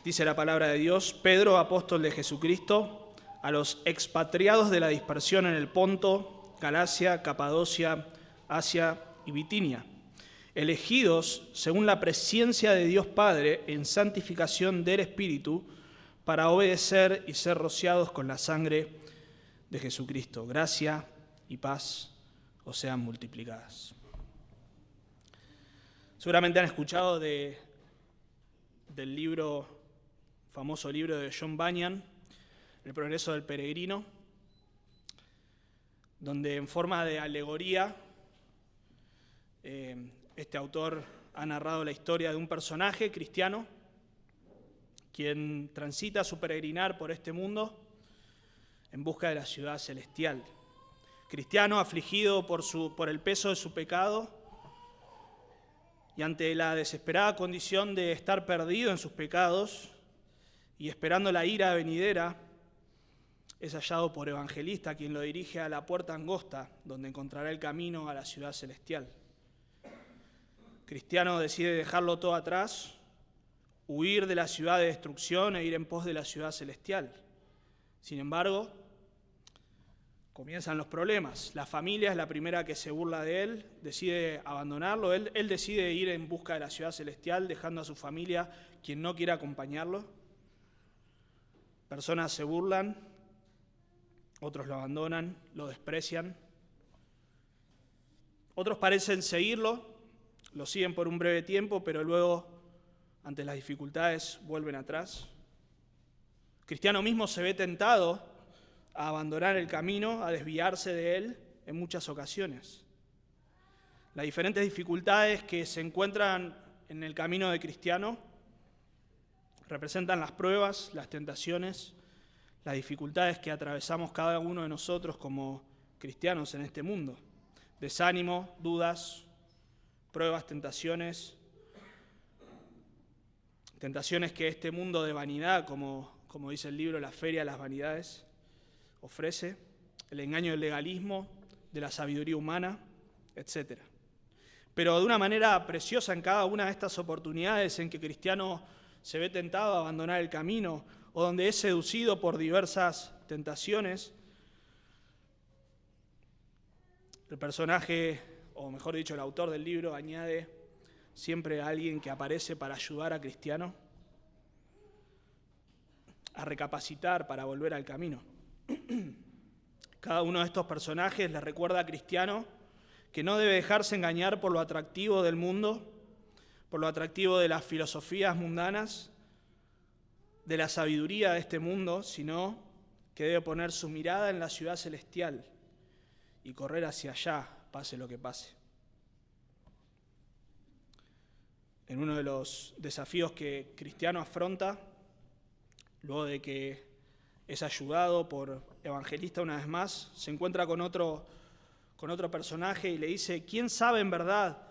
Dice la palabra de Dios: Pedro, apóstol de Jesucristo, a los expatriados de la dispersión en el Ponto, Galacia, Capadocia, Asia y Bitinia, elegidos según la presciencia de Dios Padre en santificación del Espíritu, para obedecer y ser rociados con la sangre de Jesucristo. Gracia y paz os sean multiplicadas. Seguramente han escuchado del famoso libro de John Bunyan, El progreso del peregrino, donde en forma de alegoría este autor ha narrado la historia de un personaje cristiano quien transita su peregrinar por este mundo en busca de la ciudad celestial. Cristiano afligido por el peso de su pecado y ante la desesperada condición de estar perdido en sus pecados y esperando la ira venidera, es hallado por Evangelista, quien lo dirige a la puerta angosta, donde encontrará el camino a la ciudad celestial. Cristiano decide dejarlo todo atrás, huir de la ciudad de destrucción e ir en pos de la ciudad celestial. Sin embargo, comienzan los problemas. La familia es la primera que se burla de él, decide abandonarlo. Él decide ir en busca de la ciudad celestial, dejando a su familia quien no quiere acompañarlo. Personas se burlan, otros lo abandonan, lo desprecian. Otros parecen seguirlo, lo siguen por un breve tiempo, pero luego, ante las dificultades, vuelven atrás. Cristiano mismo se ve tentado a abandonar el camino, a desviarse de él en muchas ocasiones. Las diferentes dificultades que se encuentran en el camino de Cristiano representan las pruebas, las tentaciones, las dificultades que atravesamos cada uno de nosotros como cristianos en este mundo. Desánimo, dudas, pruebas, tentaciones que este mundo de vanidad, como dice el libro, la feria de las vanidades, ofrece, el engaño del legalismo, de la sabiduría humana, etc. Pero de una manera preciosa en cada una de estas oportunidades en que Cristiano se ve tentado a abandonar el camino o donde es seducido por diversas tentaciones, el personaje, o mejor dicho, el autor del libro, añade siempre a alguien que aparece para ayudar a Cristiano a recapacitar, para volver al camino. Cada uno de estos personajes le recuerda a Cristiano que no debe dejarse engañar por lo atractivo del mundo, por lo atractivo de las filosofías mundanas, de la sabiduría de este mundo, sino que debe poner su mirada en la ciudad celestial y correr hacia allá, pase lo que pase. En uno de los desafíos que Cristiano afronta, luego de que es ayudado por Evangelista una vez más, se encuentra con otro personaje y le dice: ¿quién sabe en verdad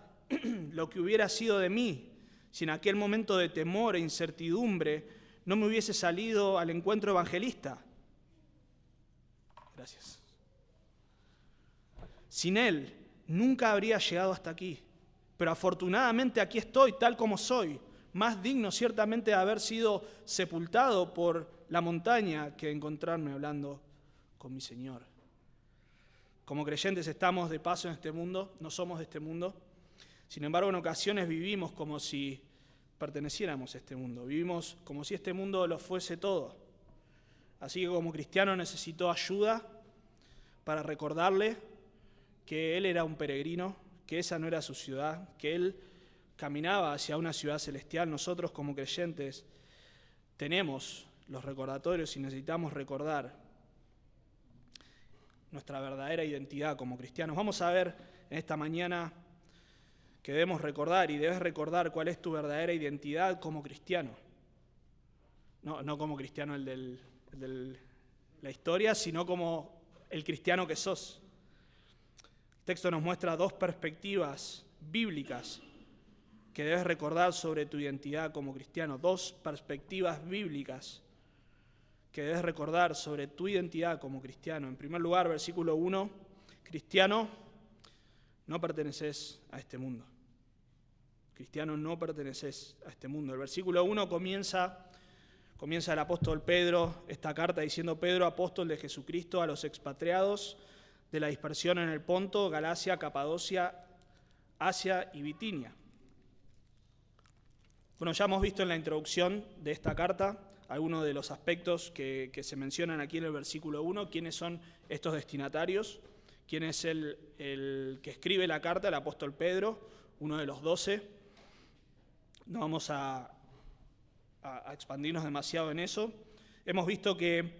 lo que hubiera sido de mí si en aquel momento de temor e incertidumbre no me hubiese salido al encuentro Evangelista? Gracias. Sin él nunca habría llegado hasta aquí, pero afortunadamente aquí estoy tal como soy, más digno ciertamente de haber sido sepultado por la montaña que de encontrarme hablando con mi Señor. Como creyentes estamos de paso en este mundo, no somos de este mundo. Sin embargo, en ocasiones vivimos como si perteneciéramos a este mundo. Vivimos como si este mundo lo fuese todo. Así que como cristiano necesito ayuda para recordarle que él era un peregrino, que esa no era su ciudad, que él caminaba hacia una ciudad celestial. Nosotros como creyentes tenemos los recordatorios y necesitamos recordar nuestra verdadera identidad como cristianos. Vamos a ver en esta mañana que debemos recordar, y debes recordar cuál es tu verdadera identidad como cristiano. No como cristiano el de la historia, sino como el cristiano que sos. El texto nos muestra dos perspectivas bíblicas que debes recordar sobre tu identidad como cristiano. Dos perspectivas bíblicas que debes recordar sobre tu identidad como cristiano. En primer lugar, versículo 1, cristiano, no perteneces a este mundo. Cristiano, no perteneces a este mundo. El versículo 1 comienza Comienza el apóstol Pedro esta carta diciendo: Pedro, apóstol de Jesucristo, a los expatriados de la dispersión en el Ponto, Galacia, Capadocia, Asia y Bitinia. Bueno, ya hemos visto en la introducción de esta carta algunos de los aspectos que se mencionan aquí en el versículo 1, quiénes son estos destinatarios, quién es el que escribe la carta, el apóstol Pedro, uno de los 12. No vamos a expandirnos demasiado en eso. Hemos visto que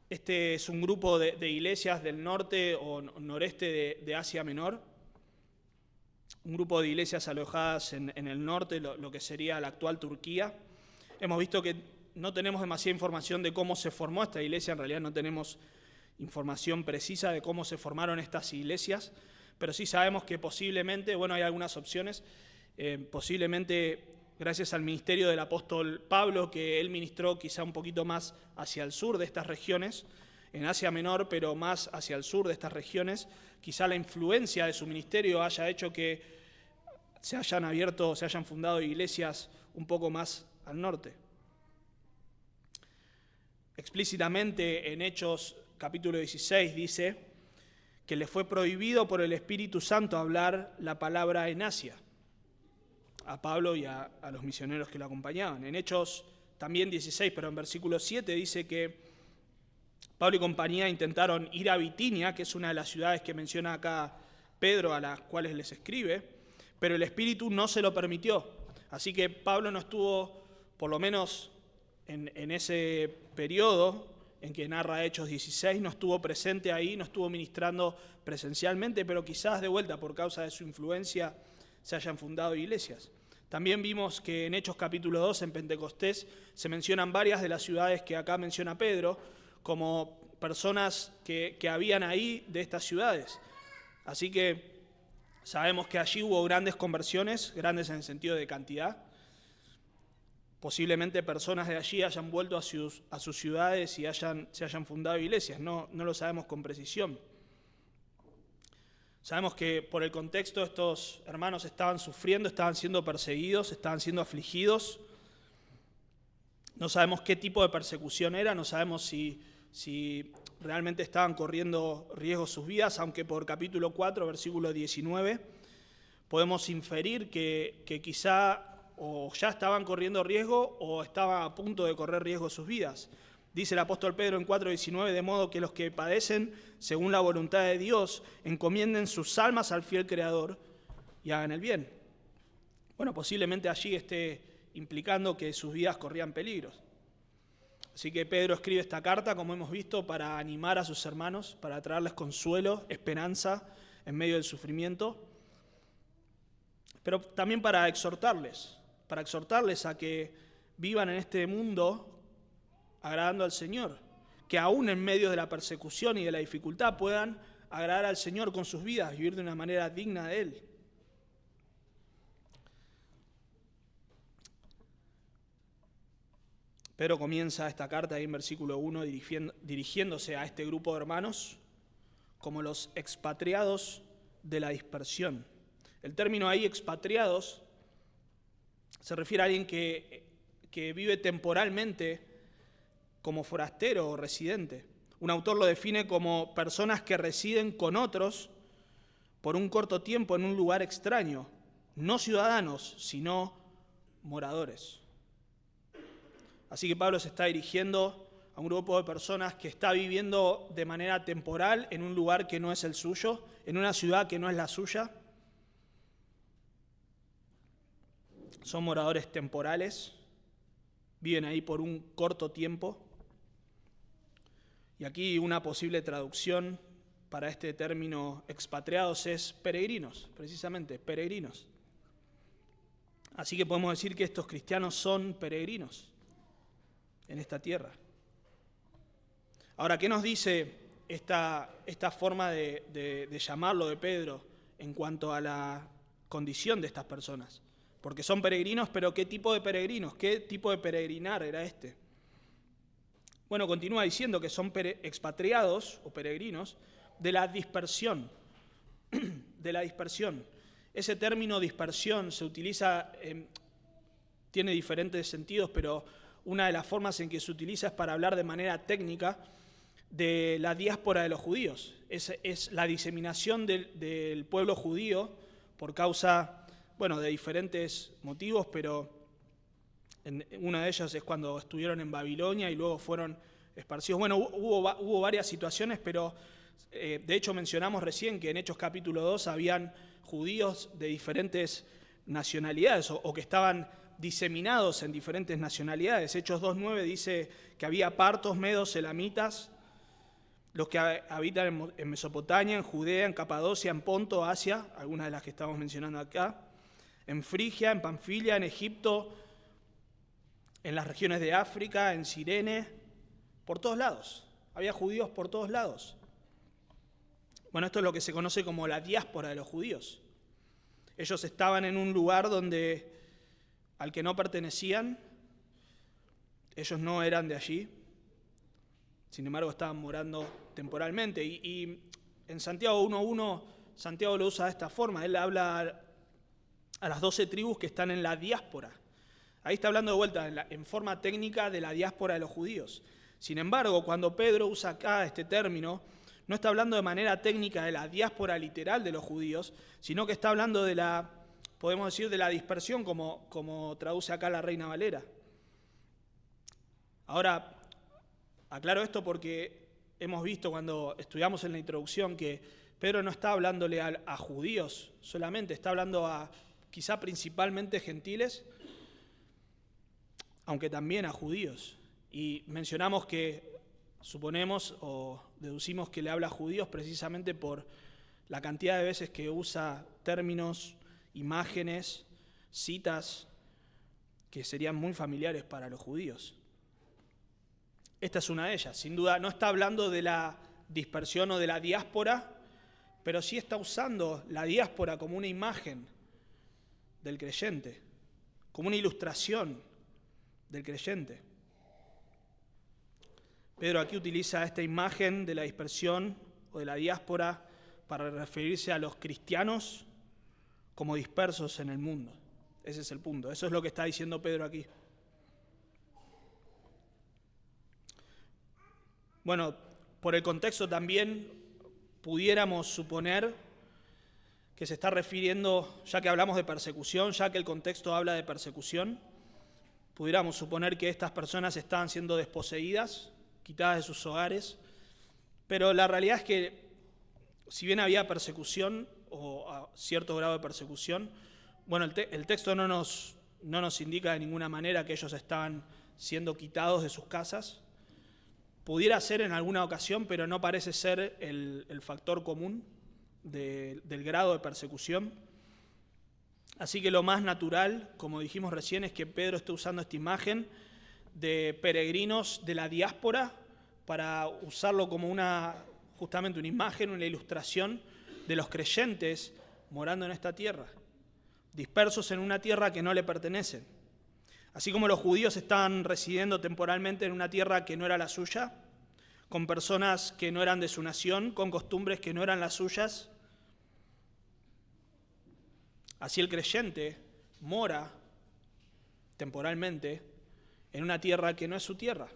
este es un grupo de iglesias del norte o noreste de Asia Menor, un grupo de iglesias alojadas en el norte, lo que sería la actual Turquía. Hemos visto que no tenemos demasiada información de cómo se formó esta iglesia, en realidad no tenemos información precisa de cómo se formaron estas iglesias, pero sí sabemos que posiblemente, bueno, hay algunas opciones, posiblemente gracias al ministerio del apóstol Pablo, que él ministró quizá un poquito más hacia el sur de estas regiones, en Asia Menor, pero más hacia el sur de estas regiones, quizá la influencia de su ministerio haya hecho que se hayan fundado iglesias un poco más al norte. Explícitamente en Hechos capítulo 16 dice que le fue prohibido por el Espíritu Santo hablar la palabra en Asia, a Pablo y a los misioneros que lo acompañaban. En Hechos también 16, pero en versículo 7 dice que Pablo y compañía intentaron ir a Bitinia, que es una de las ciudades que menciona acá Pedro, a las cuales les escribe, pero el Espíritu no se lo permitió. Así que Pablo no estuvo, por lo menos en ese periodo en que narra Hechos 16, no estuvo presente ahí, no estuvo ministrando presencialmente, pero quizás de vuelta por causa de su influencia se hayan fundado iglesias. También vimos que en Hechos capítulo 2, en Pentecostés, se mencionan varias de las ciudades que acá menciona Pedro, como personas que habían ahí de estas ciudades. Así que sabemos que allí hubo grandes conversiones, grandes en el sentido de cantidad. Posiblemente personas de allí hayan vuelto a sus ciudades y se hayan fundado iglesias, no lo sabemos con precisión. Sabemos que por el contexto estos hermanos estaban sufriendo, estaban siendo perseguidos, estaban siendo afligidos. No sabemos qué tipo de persecución era, no sabemos si realmente estaban corriendo riesgo sus vidas, aunque por capítulo 4, versículo 19, podemos inferir que quizá o ya estaban corriendo riesgo o estaban a punto de correr riesgo sus vidas. Dice el apóstol Pedro en 4:19, de modo que los que padecen según la voluntad de Dios encomienden sus almas al fiel Creador y hagan el bien. Bueno, posiblemente allí esté implicando que sus vidas corrían peligros. Así que Pedro escribe esta carta, como hemos visto, para animar a sus hermanos, para traerles consuelo, esperanza en medio del sufrimiento, pero también para exhortarles a que vivan en este mundo agradando al Señor, que aún en medio de la persecución y de la dificultad puedan agradar al Señor con sus vidas, vivir de una manera digna de Él. Pedro comienza esta carta ahí en versículo 1 dirigiéndose a este grupo de hermanos como los expatriados de la dispersión. El término ahí, expatriados, se refiere a alguien que vive temporalmente como forastero o residente. Un autor lo define como personas que residen con otros por un corto tiempo en un lugar extraño, no ciudadanos, sino moradores. Así que Pablo se está dirigiendo a un grupo de personas que está viviendo de manera temporal en un lugar que no es el suyo, en una ciudad que no es la suya. Son moradores temporales, viven ahí por un corto tiempo. Y aquí una posible traducción para este término expatriados es peregrinos, precisamente, peregrinos. Así que podemos decir que estos cristianos son peregrinos en esta tierra. Ahora, ¿qué nos dice esta forma de llamarlo de Pedro en cuanto a la condición de estas personas? Porque son peregrinos, pero ¿qué tipo de peregrinos? ¿Qué tipo de peregrinar era este? Bueno, continúa diciendo que son expatriados o peregrinos de la dispersión. De la dispersión. Ese término dispersión se utiliza tiene diferentes sentidos, pero una de las formas en que se utiliza es para hablar de manera técnica de la diáspora de los judíos. Es la diseminación del pueblo judío por causa, de diferentes motivos, pero una de ellas es cuando estuvieron en Babilonia y luego fueron esparcidos. Hubo varias situaciones, pero de hecho mencionamos recién que en Hechos capítulo 2 habían judíos de diferentes nacionalidades o que estaban diseminados en diferentes nacionalidades. Hechos 2.9 dice que había partos, medos, elamitas, los que habitan en Mesopotamia, en Judea, en Capadocia, en Ponto, Asia, algunas de las que estamos mencionando acá, en Frigia, en Panfilia, en Egipto, en las regiones de África, en Cirene, por todos lados. Había judíos por todos lados. Esto es lo que se conoce como la diáspora de los judíos. Ellos estaban en un lugar al que no pertenecían, ellos no eran de allí, sin embargo estaban morando temporalmente. Y en Santiago 1.1, Santiago lo usa de esta forma, él habla a las 12 tribus que están en la diáspora. Ahí está hablando de vuelta en forma técnica de la diáspora de los judíos. Sin embargo, cuando Pedro usa acá este término, no está hablando de manera técnica de la diáspora literal de los judíos, sino que está hablando de podemos decir, de la dispersión, como traduce acá la Reina Valera. Ahora, aclaro esto porque hemos visto cuando estudiamos en la introducción que Pedro no está hablándole a judíos solamente, está hablando a quizá principalmente gentiles, aunque también a judíos. Y mencionamos que suponemos o deducimos que le habla a judíos precisamente por la cantidad de veces que usa términos, imágenes, citas que serían muy familiares para los judíos. Esta es una de ellas. Sin duda no está hablando de la dispersión o de la diáspora, pero sí está usando la diáspora como una imagen del creyente, como una ilustración del creyente. Pedro aquí utiliza esta imagen de la dispersión o de la diáspora para referirse a los cristianos como dispersos en el mundo. Ese es el punto. Eso es lo que está diciendo Pedro aquí. Por el contexto también pudiéramos suponer que se está refiriendo, ya que hablamos de persecución, ya que el contexto habla de persecución, pudiéramos suponer que estas personas estaban siendo desposeídas, quitadas de sus hogares, pero la realidad es que si bien había persecución o a cierto grado de persecución, el texto no nos indica de ninguna manera que ellos estaban siendo quitados de sus casas. Pudiera ser en alguna ocasión, pero no parece ser el factor común del grado de persecución. Así que lo más natural, como dijimos recién, es que Pedro esté usando esta imagen de peregrinos de la diáspora para usarlo como justamente una imagen, una ilustración de los creyentes morando en esta tierra, dispersos en una tierra que no le pertenece. Así como los judíos estaban residiendo temporalmente en una tierra que no era la suya, con personas que no eran de su nación, con costumbres que no eran las suyas, así el creyente mora temporalmente en una tierra que no es su tierra,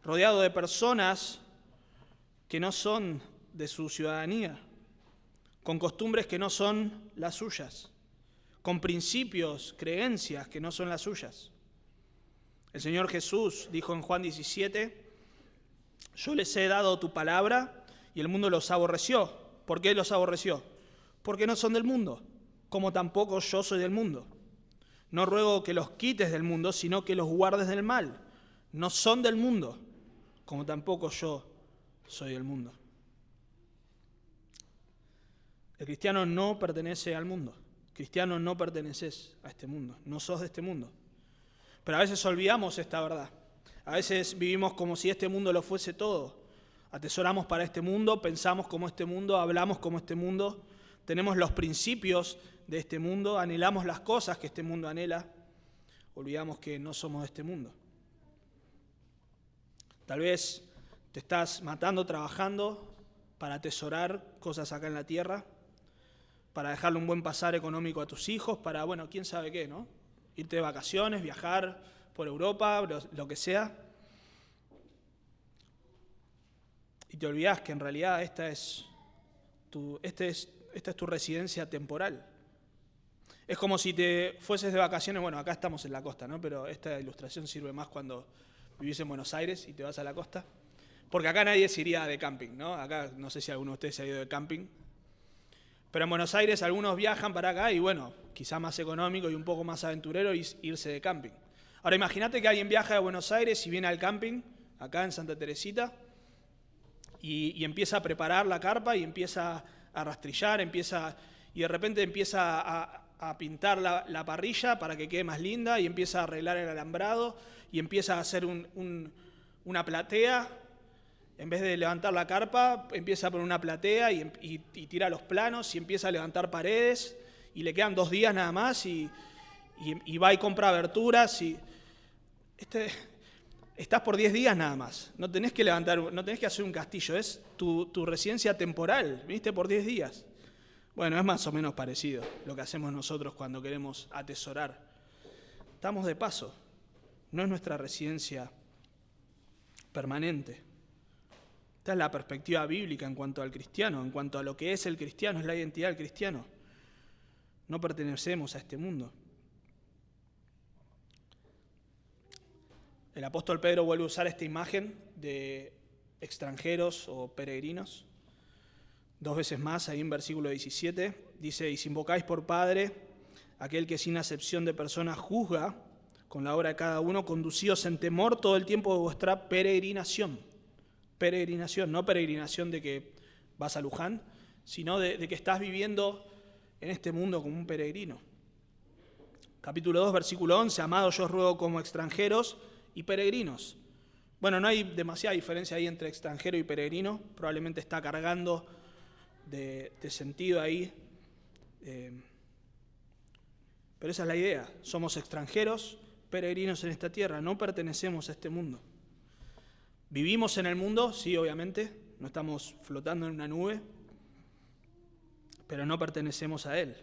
rodeado de personas que no son de su ciudadanía, con costumbres que no son las suyas, con principios, creencias que no son las suyas. El Señor Jesús dijo en Juan 17, yo les he dado tu palabra y el mundo los aborreció. ¿Por qué los aborreció? Porque no son del mundo, como tampoco yo soy del mundo. No ruego que los quites del mundo, sino que los guardes del mal. No son del mundo, como tampoco yo soy del mundo. El cristiano no pertenece al mundo. Cristiano, no perteneces a este mundo, no sos de este mundo. Pero a veces olvidamos esta verdad. A veces vivimos como si este mundo lo fuese todo. Atesoramos para este mundo, pensamos como este mundo, hablamos como este mundo, tenemos los principios de este mundo, anhelamos las cosas que este mundo anhela. Olvidamos que no somos de este mundo. Tal vez te estás matando trabajando para atesorar cosas acá en la tierra, para dejarle un buen pasar económico a tus hijos, para, quién sabe qué, ¿no? irte de vacaciones, viajar por Europa, lo que sea. Y te olvidás que en realidad esta es tu residencia temporal. Es como si te fueses de vacaciones, bueno, acá estamos en la costa, ¿no? Pero esta ilustración sirve más cuando vivís en Buenos Aires y te vas a la costa. Porque acá nadie se iría de camping, ¿no? Acá no sé si alguno de ustedes se ha ido de camping. Pero en Buenos Aires algunos viajan para acá y bueno, quizá más económico y un poco más aventurero irse de camping. Ahora imagínate que alguien viaja de Buenos Aires y viene al camping, acá en Santa Teresita, y empieza a preparar la carpa y empieza a rastrillar, y de repente empieza a pintar la parrilla para que quede más linda y empieza a arreglar el alambrado y empieza a hacer una platea. En vez de levantar la carpa, empieza a poner una platea y tira los planos y empieza a levantar paredes y le quedan 2 días nada más y va y compra aberturas. Estás por 10 días nada más. No tenés que hacer un castillo, es tu residencia temporal, viniste por 10 días. Bueno, es más o menos parecido lo que hacemos nosotros cuando queremos atesorar. Estamos de paso, no es nuestra residencia permanente. Esta es la perspectiva bíblica en cuanto al cristiano, en cuanto a lo que es el cristiano, es la identidad del cristiano. No pertenecemos a este mundo. El apóstol Pedro vuelve a usar esta imagen de extranjeros o peregrinos. 2 veces más, ahí en versículo 17, dice: y si invocáis por Padre, aquel que sin acepción de personas juzga con la obra de cada uno, conducíos en temor todo el tiempo de vuestra peregrinación. Peregrinación, no peregrinación de que vas a Luján, sino de que estás viviendo en este mundo como un peregrino. Capítulo 2, versículo 11, amados, yo os ruego como extranjeros y peregrinos. Bueno, no hay demasiada diferencia ahí entre extranjero y peregrino, probablemente está cargando de sentido ahí, pero esa es la idea, somos extranjeros, peregrinos en esta tierra, no pertenecemos a este mundo. ¿Vivimos en el mundo? Sí, obviamente, no estamos flotando en una nube, pero no pertenecemos a él.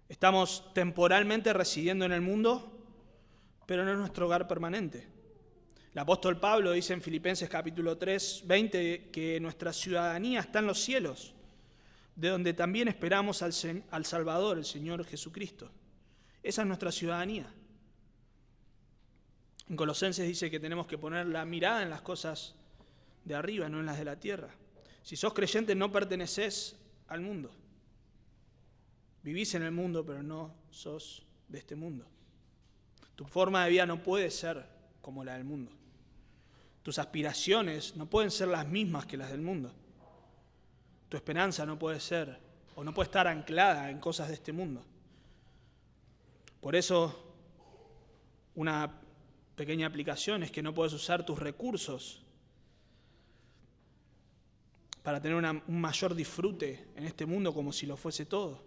Estamos temporalmente residiendo en el mundo, pero no es nuestro hogar permanente. El apóstol Pablo dice en Filipenses capítulo 3, 20, que nuestra ciudadanía está en los cielos, de donde también esperamos al Salvador, el Señor Jesucristo. Esa es nuestra ciudadanía. En Colosenses dice que tenemos que poner la mirada en las cosas de arriba, no en las de la tierra. Si sos creyente, no pertenecés al mundo. Vivís en el mundo, pero no sos de este mundo. Tu forma de vida no puede ser como la del mundo. Tus aspiraciones no pueden ser las mismas que las del mundo. Tu esperanza no puede ser o no puede estar anclada en cosas de este mundo. Por eso, una pequeña aplicación es que no puedes usar tus recursos para tener un mayor disfrute en este mundo como si lo fuese todo.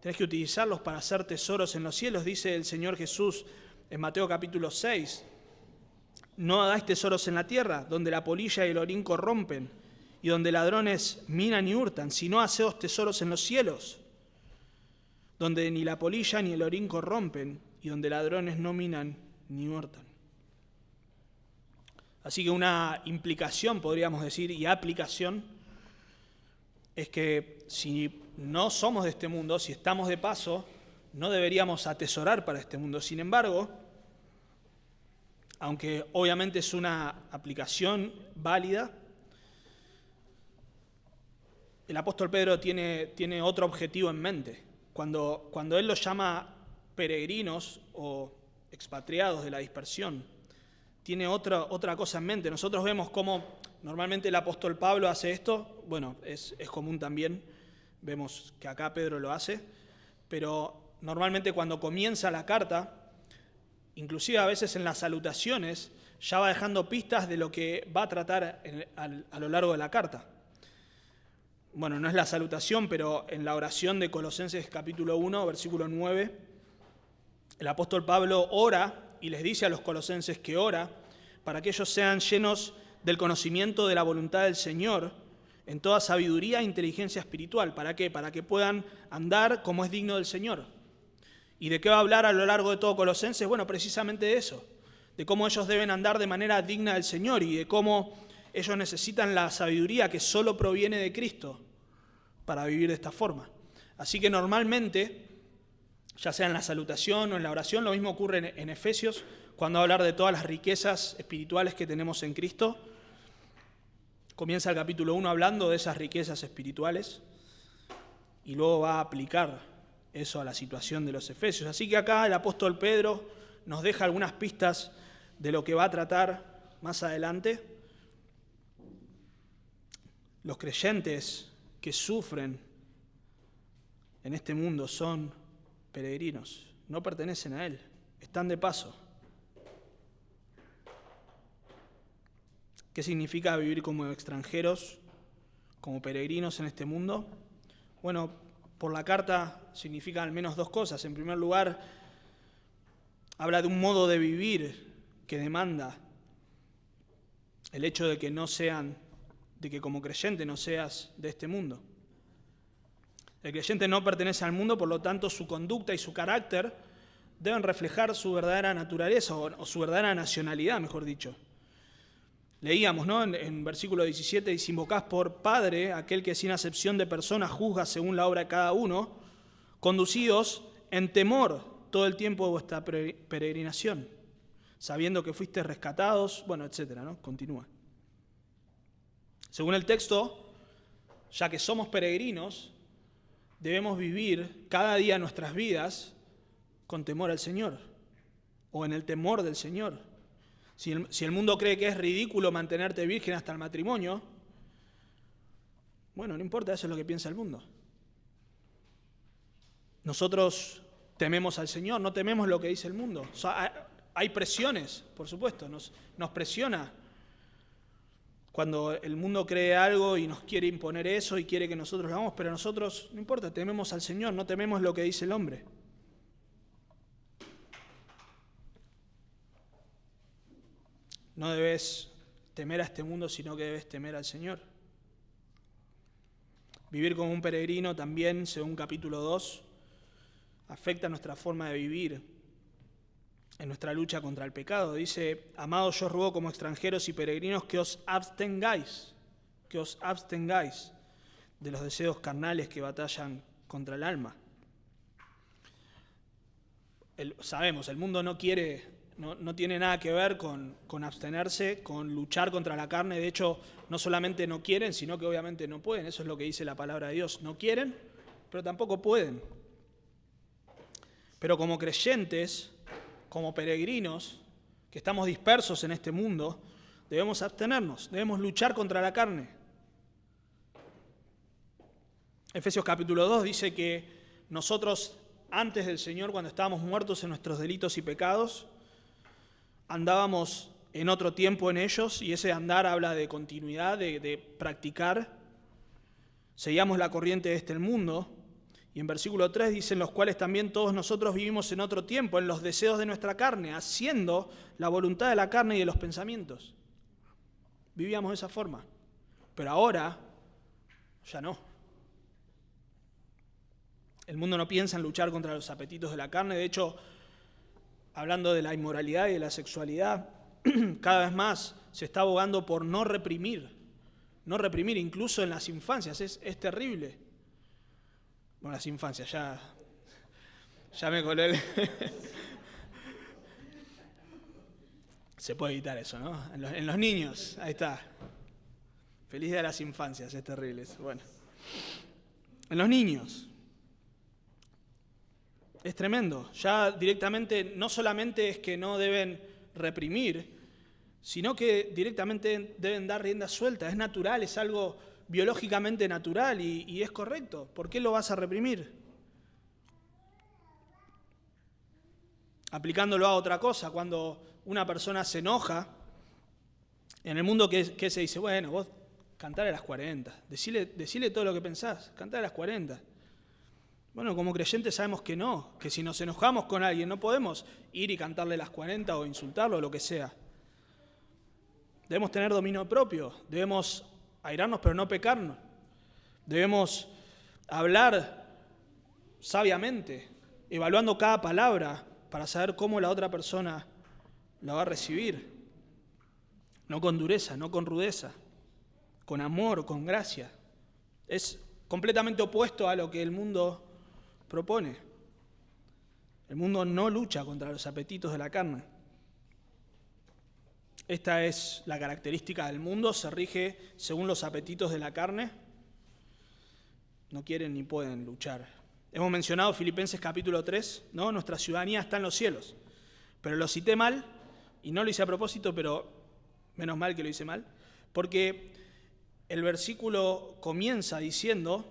Tenés que utilizarlos para hacer tesoros en los cielos, dice el Señor Jesús en Mateo capítulo 6. No hagáis tesoros en la tierra, donde la polilla y el orín corrompen, y donde ladrones minan y hurtan, sino haceos tesoros en los cielos, donde ni la polilla ni el orín corrompen, y donde ladrones no minan ni hurtan. Así que una implicación, podríamos decir, y aplicación, es que si no somos de este mundo, si estamos de paso, no deberíamos atesorar para este mundo. Sin embargo, aunque obviamente es una aplicación válida, el apóstol Pedro tiene otro objetivo en mente. Cuando él los llama peregrinos o expatriados de la dispersión, tiene otra cosa en mente. Nosotros vemos cómo normalmente el apóstol Pablo hace esto. Bueno, es común también, vemos que acá Pedro lo hace, pero normalmente cuando comienza la carta, inclusive a veces en las salutaciones, ya va dejando pistas de lo que va a tratar a lo largo de la carta. Bueno, no es la salutación, pero en la oración de Colosenses capítulo 1, versículo 9, el apóstol Pablo ora y les dice a los colosenses que ora para que ellos sean llenos del conocimiento de la voluntad del Señor en toda sabiduría e inteligencia espiritual. ¿Para qué? Para que puedan andar como es digno del Señor. ¿Y de qué va a hablar a lo largo de todo Colosenses? Bueno, precisamente de eso, de cómo ellos deben andar de manera digna del Señor y de cómo ellos necesitan la sabiduría que solo proviene de Cristo para vivir de esta forma. Así que normalmente, ya sea en la salutación o en la oración, lo mismo ocurre en Efesios, cuando va a hablar de todas las riquezas espirituales que tenemos en Cristo. Comienza el capítulo 1 hablando de esas riquezas espirituales y luego va a aplicar eso a la situación de los efesios. Así que acá el apóstol Pedro nos deja algunas pistas de lo que va a tratar más adelante. Los creyentes que sufren en este mundo son peregrinos, no pertenecen a él, están de paso. ¿Qué significa vivir como extranjeros, como peregrinos en este mundo? Bueno, por la carta significa al menos dos cosas. En primer lugar, habla de un modo de vivir que demanda el hecho de que como creyente no seas de este mundo. El creyente no pertenece al mundo, por lo tanto su conducta y su carácter deben reflejar su verdadera naturaleza o su verdadera nacionalidad, mejor dicho. Leíamos, ¿no? En versículo 17, dice: invocás por Padre aquel que sin acepción de personas juzga según la obra de cada uno, conducidos en temor todo el tiempo de vuestra peregrinación, sabiendo que fuiste rescatados, bueno, etcétera, ¿no? Continúa. Según el texto, ya que somos peregrinos, debemos vivir cada día nuestras vidas con temor al Señor, o en el temor del Señor. Si el mundo cree que es ridículo mantenerte virgen hasta el matrimonio, bueno, no importa, eso es lo que piensa el mundo. Nosotros tememos al Señor, no tememos lo que dice el mundo. O sea, hay presiones, por supuesto, nos presiona cuando el mundo cree algo y nos quiere imponer eso y quiere que nosotros lo hagamos, pero nosotros, no importa, tememos al Señor, no tememos lo que dice el hombre. No debes temer a este mundo, sino que debes temer al Señor. Vivir como un peregrino también, según capítulo 2, afecta nuestra forma de vivir en nuestra lucha contra el pecado. Dice: amados, yo os ruego como extranjeros y peregrinos que os abstengáis de los deseos carnales que batallan contra el alma. Sabemos, el mundo no tiene nada que ver con abstenerse, con luchar contra la carne. De hecho, no solamente no quieren, sino que obviamente no pueden. Eso es lo que dice la palabra de Dios. No quieren, pero tampoco pueden. Pero como creyentes, como peregrinos, que estamos dispersos en este mundo, debemos abstenernos, debemos luchar contra la carne. Efesios capítulo 2 dice que nosotros, antes del Señor, cuando estábamos muertos en nuestros delitos y pecados, andábamos en otro tiempo en ellos, y ese andar habla de continuidad, de practicar. Seguíamos la corriente de este mundo, y en versículo 3 dice: en los cuales también todos nosotros vivimos en otro tiempo, en los deseos de nuestra carne, haciendo la voluntad de la carne y de los pensamientos. Vivíamos de esa forma, pero ahora ya no. El mundo no piensa en luchar contra los apetitos de la carne. De hecho, hablando de la inmoralidad y de la sexualidad, cada vez más se está abogando por no reprimir, incluso en las infancias. Es terrible. Bueno, las infancias, ya me colé. Se puede evitar eso, ¿no? En los niños, ahí está. Feliz día de las infancias, es terrible eso. Bueno, en los niños. Es tremendo. Ya directamente no solamente es que no deben reprimir, sino que directamente deben dar rienda suelta. Es natural, es algo biológicamente natural y es correcto. ¿Por qué lo vas a reprimir? Aplicándolo a otra cosa, cuando una persona se enoja, en el mundo, ¿qué se dice? Bueno, vos cantale a las 40, decile todo lo que pensás, cantale a las 40. Bueno, como creyentes sabemos que no, que si nos enojamos con alguien no podemos ir y cantarle las 40 o insultarlo o lo que sea. Debemos tener dominio propio, debemos airarnos pero no pecarnos. Debemos hablar sabiamente, evaluando cada palabra para saber cómo la otra persona la va a recibir. No con dureza, no con rudeza, con amor, con gracia. Es completamente opuesto a lo que el mundo propone. El mundo no lucha contra los apetitos de la carne. Esta es la característica del mundo, se rige según los apetitos de la carne. No quieren ni pueden luchar. Hemos mencionado Filipenses capítulo 3, ¿no? Nuestra ciudadanía está en los cielos. Pero lo cité mal, y no lo hice a propósito, pero menos mal que lo hice mal, porque el versículo comienza diciendo,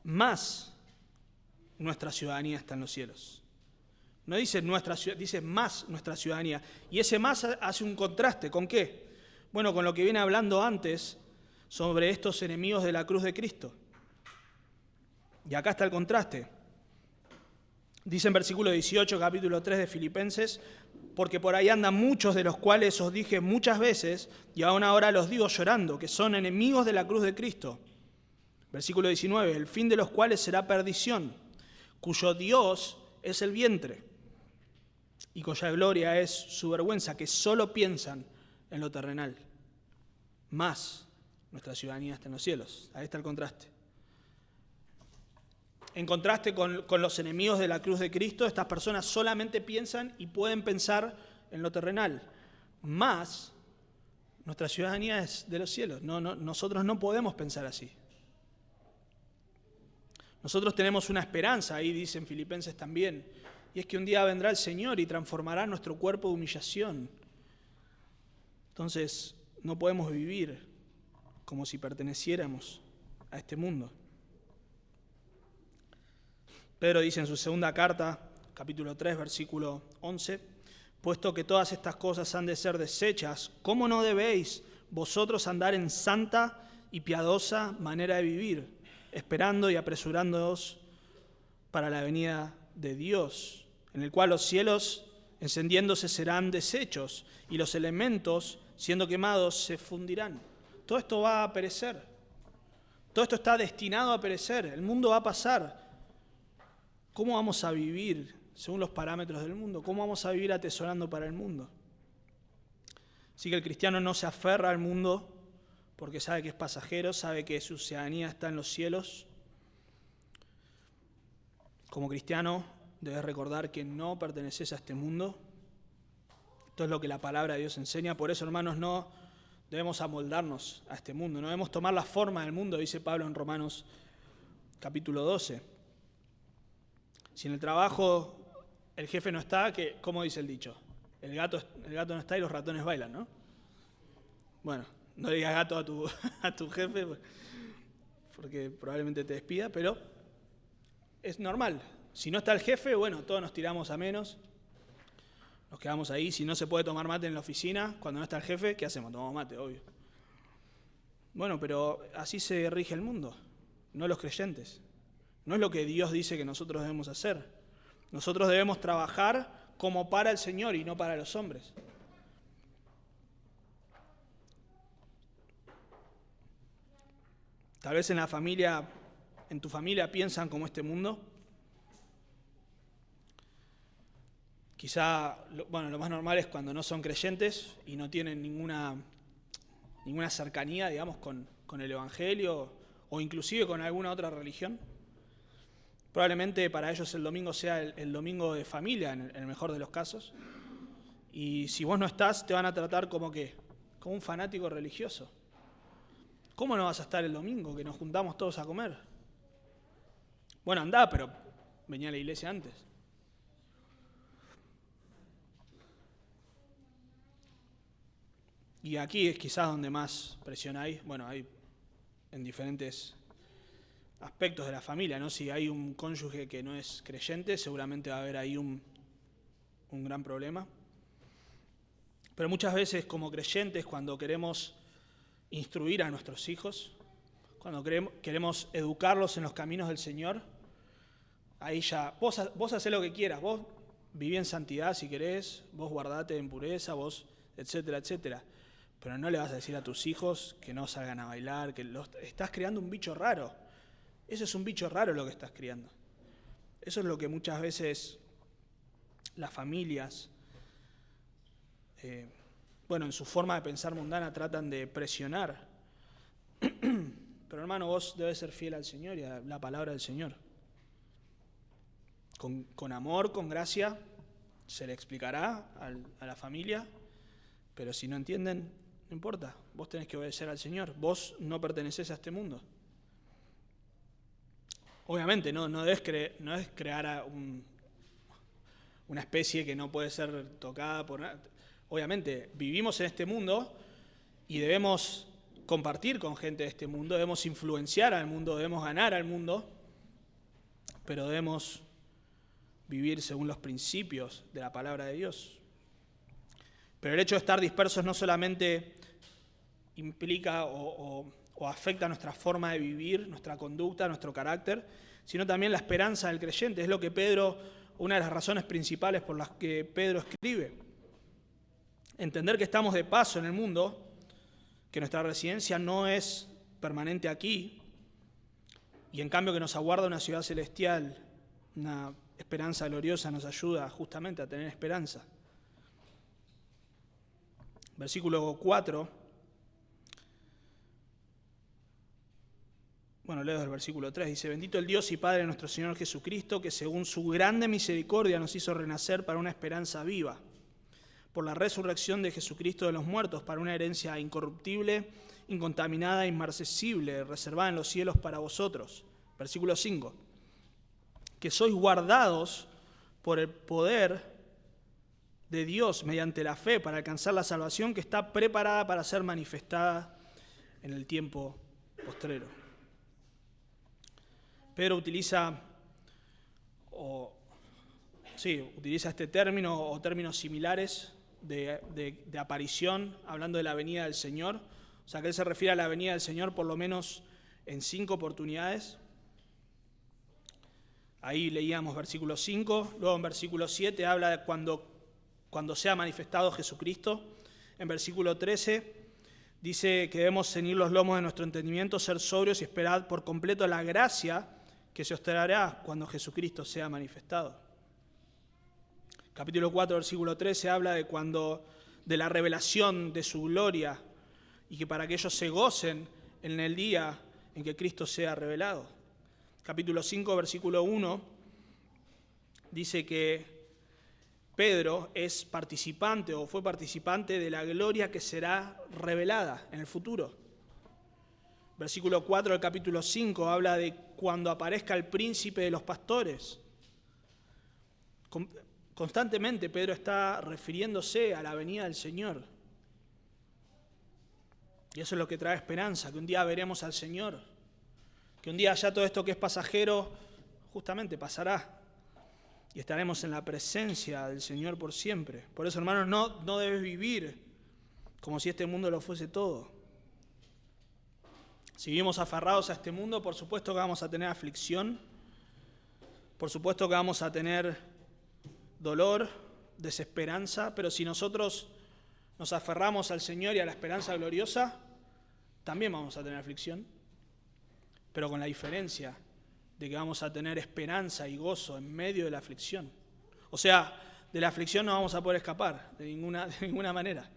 más nuestra ciudadanía está en los cielos. No dice dice más nuestra ciudadanía. Y ese más hace un contraste. ¿Con qué? Bueno, con lo que viene hablando antes sobre estos enemigos de la cruz de Cristo. Y acá está el contraste. Dice en versículo 18, capítulo 3 de Filipenses, porque por ahí andan muchos de los cuales os dije muchas veces, y aún ahora los digo llorando, que son enemigos de la cruz de Cristo. Versículo 19, el fin de los cuales será perdición, cuyo Dios es el vientre, y cuya gloria es su vergüenza, que solo piensan en lo terrenal. Más nuestra ciudadanía está en los cielos. Ahí está el contraste. En contraste con los enemigos de la cruz de Cristo, estas personas solamente piensan y pueden pensar en lo terrenal. Más nuestra ciudadanía es de los cielos. Nosotros no podemos pensar así. Nosotros tenemos una esperanza, ahí dicen Filipenses también, y es que un día vendrá el Señor y transformará nuestro cuerpo de humillación. Entonces, no podemos vivir como si perteneciéramos a este mundo. Pedro dice en su segunda carta, capítulo 3, versículo 11, puesto que todas estas cosas han de ser desechas, ¿cómo no debéis vosotros andar en santa y piadosa manera de vivir, esperando y apresurándoos para la venida de Dios, en el cual los cielos encendiéndose serán deshechos y los elementos siendo quemados se fundirán? Todo esto va a perecer. Todo esto está destinado a perecer. El mundo va a pasar. ¿Cómo vamos a vivir según los parámetros del mundo? ¿Cómo vamos a vivir atesorando para el mundo? Así que el cristiano no se aferra al mundo porque sabe que es pasajero, sabe que su ciudadanía está en los cielos. Como cristiano debes recordar que no perteneces a este mundo. Esto es lo que la palabra de Dios enseña. Por eso, hermanos, no debemos amoldarnos a este mundo. No debemos tomar la forma del mundo, dice Pablo en Romanos capítulo 12. Si en el trabajo el jefe no está, ¿cómo dice el dicho? El gato no está y los ratones bailan, ¿no? Bueno, no le digas gato a tu jefe, porque probablemente te despida, pero es normal. Si no está el jefe, bueno, todos nos tiramos a menos, nos quedamos ahí. Si no se puede tomar mate en la oficina, cuando no está el jefe, ¿qué hacemos? Tomamos mate, obvio. Bueno, pero así se rige el mundo, no los creyentes. No es lo que Dios dice que nosotros debemos hacer. Nosotros debemos trabajar como para el Señor y no para los hombres. Tal vez en tu familia piensan como este mundo. Quizá, lo más normal es cuando no son creyentes y no tienen ninguna cercanía, digamos, con el Evangelio o inclusive con alguna otra religión. Probablemente para ellos el domingo sea el domingo de familia, en el mejor de los casos. Y si vos no estás, te van a tratar como un fanático religioso. ¿Cómo no vas a estar el domingo, que nos juntamos todos a comer? Bueno, andá, pero venía a la iglesia antes. Y aquí es quizás donde más presión hay. Bueno, hay en diferentes aspectos de la familia, ¿no? Si hay un cónyuge que no es creyente, seguramente va a haber ahí un gran problema. Pero muchas veces como creyentes, cuando queremos instruir a nuestros hijos, cuando queremos educarlos en los caminos del Señor, ahí ya, vos hacés lo que quieras, vos viví en santidad si querés, vos guardate en pureza, vos, etcétera, etcétera. Pero no le vas a decir a tus hijos que no salgan a bailar, que estás creando un bicho raro. Eso es un bicho raro lo que estás criando. Eso es lo que muchas veces las familias, en su forma de pensar mundana tratan de presionar. Pero hermano, vos debes ser fiel al Señor y a la palabra del Señor. Con amor, con gracia, se le explicará a la familia, pero si no entienden, no importa, vos tenés que obedecer al Señor, vos no pertenecés a este mundo. Obviamente no es crear una especie que no puede ser tocada por nada. Obviamente vivimos en este mundo y debemos compartir con gente de este mundo, debemos influenciar al mundo, debemos ganar al mundo, pero debemos vivir según los principios de la palabra de Dios. Pero el hecho de estar dispersos no solamente implica o afecta nuestra forma de vivir, nuestra conducta, nuestro carácter, sino también la esperanza del creyente. Es lo que una de las razones principales por las que Pedro escribe. Entender que estamos de paso en el mundo, que nuestra residencia no es permanente aquí, y en cambio que nos aguarda una ciudad celestial, una esperanza gloriosa, nos ayuda justamente a tener esperanza. Versículo 4. Leo del versículo 3. Dice: bendito el Dios y Padre de nuestro Señor Jesucristo, que según su grande misericordia nos hizo renacer para una esperanza viva, por la resurrección de Jesucristo de los muertos, para una herencia incorruptible, incontaminada e inmarcesible, reservada en los cielos para vosotros. Versículo 5. Que sois guardados por el poder de Dios mediante la fe para alcanzar la salvación que está preparada para ser manifestada en el tiempo postrero. Pedro utiliza este término o términos similares de aparición, hablando de la venida del Señor. O sea, que él se refiere a la venida del Señor por lo menos en 5 oportunidades. Ahí leíamos versículo 5, luego en versículo 7 habla de cuando sea manifestado Jesucristo. En versículo 13 dice que debemos ceñir los lomos de nuestro entendimiento, ser sobrios y esperar por completo la gracia que se os traerá cuando Jesucristo sea manifestado. Capítulo 4, versículo 13 habla de la revelación de su gloria y que para que ellos se gocen en el día en que Cristo sea revelado. Capítulo 5, versículo 1 dice que Pedro es participante o fue participante de la gloria que será revelada en el futuro. Versículo 4 del capítulo 5 habla de cuando aparezca el príncipe de los pastores. Constantemente Pedro está refiriéndose a la venida del Señor. Y eso es lo que trae esperanza, que un día veremos al Señor, que un día ya todo esto que es pasajero justamente pasará y estaremos en la presencia del Señor por siempre. Por eso, hermanos, no debes vivir como si este mundo lo fuese todo. Si vivimos aferrados a este mundo, por supuesto que vamos a tener aflicción, por supuesto que vamos a tener dolor, desesperanza, pero si nosotros nos aferramos al Señor y a la esperanza gloriosa, también vamos a tener aflicción, pero con la diferencia de que vamos a tener esperanza y gozo en medio de la aflicción. O sea, de la aflicción no vamos a poder escapar de ninguna manera,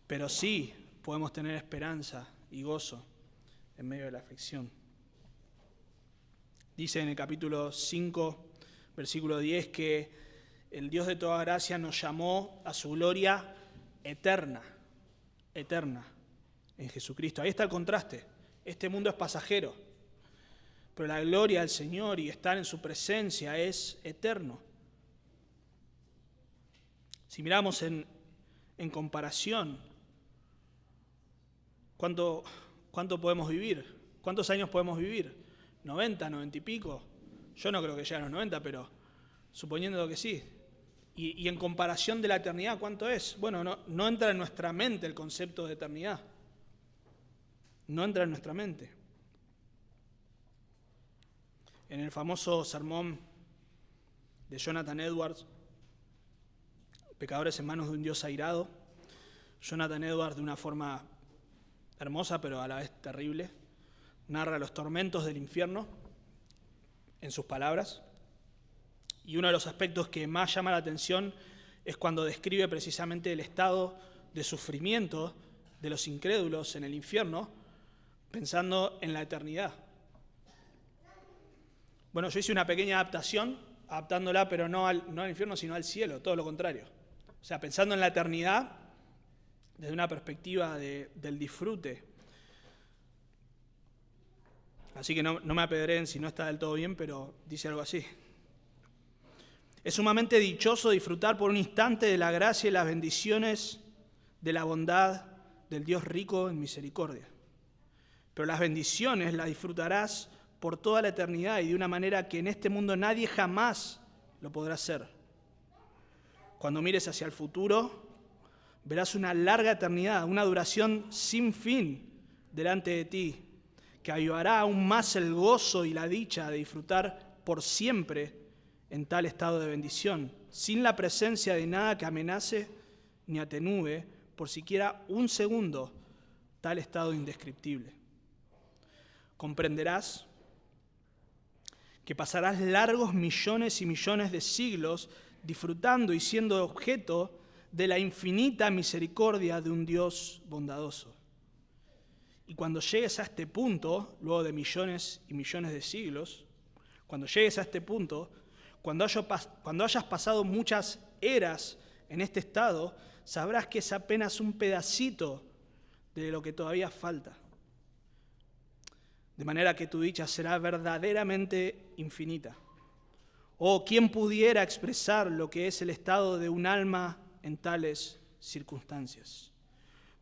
pero sí podemos tener esperanza y gozo en medio de la aflicción. Dice en el capítulo 5, versículo 10, que el Dios de toda gracia nos llamó a su gloria eterna en Jesucristo. Ahí está el contraste. Este mundo es pasajero, pero la gloria del Señor y estar en su presencia es eterno. Si miramos en comparación, ¿cuánto podemos vivir? ¿Cuántos años podemos vivir? ¿90, 90 y pico? Yo no creo que llegue a los 90, pero suponiendo que sí. Y en comparación de la eternidad, ¿cuánto es? Bueno, no entra en nuestra mente el concepto de eternidad. No entra en nuestra mente. En el famoso sermón de Jonathan Edwards, Pecadores en manos de un Dios airado, Jonathan Edwards, de una forma hermosa pero a la vez terrible, narra los tormentos del infierno en sus palabras. Y uno de los aspectos que más llama la atención es cuando describe precisamente el estado de sufrimiento de los incrédulos en el infierno, pensando en la eternidad. Bueno, yo hice una pequeña adaptación, adaptándola, pero no al infierno, sino al cielo, todo lo contrario. O sea, pensando en la eternidad desde una perspectiva del disfrute. Así que no me apedreen si no está del todo bien, pero dice algo así. Es sumamente dichoso disfrutar por un instante de la gracia y las bendiciones de la bondad del Dios rico en misericordia. Pero las bendiciones las disfrutarás por toda la eternidad y de una manera que en este mundo nadie jamás lo podrá hacer. Cuando mires hacia el futuro, verás una larga eternidad, una duración sin fin delante de ti, que avivará aún más el gozo y la dicha de disfrutar por siempre en tal estado de bendición, sin la presencia de nada que amenace ni atenúe por siquiera un segundo tal estado indescriptible. Comprenderás que pasarás largos millones y millones de siglos disfrutando y siendo objeto de la infinita misericordia de un Dios bondadoso. Y cuando llegues a este punto, luego de millones y millones de siglos, cuando llegues a este punto, cuando hayas pasado muchas eras en este estado, sabrás que es apenas un pedacito de lo que todavía falta. De manera que tu dicha será verdaderamente infinita. Oh, ¿quién pudiera expresar lo que es el estado de un alma en tales circunstancias?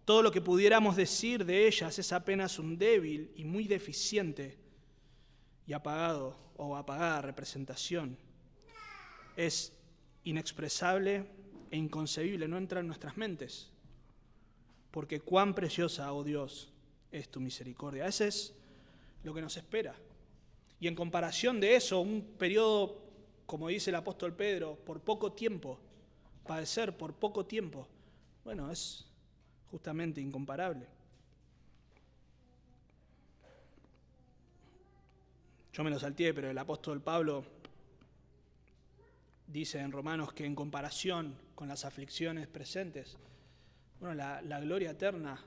Todo lo que pudiéramos decir de ellas es apenas un débil y muy deficiente y apagada representación. Es inexpresable e inconcebible, no entra en nuestras mentes. Porque cuán preciosa, oh Dios, es tu misericordia. Ese es lo que nos espera. Y en comparación de eso, un periodo, como dice el apóstol Pedro, por poco tiempo, padecer por poco tiempo, bueno, es justamente incomparable. Yo me lo salteé, pero el apóstol Pablo dice en Romanos que en comparación con las aflicciones presentes, bueno, la gloria eterna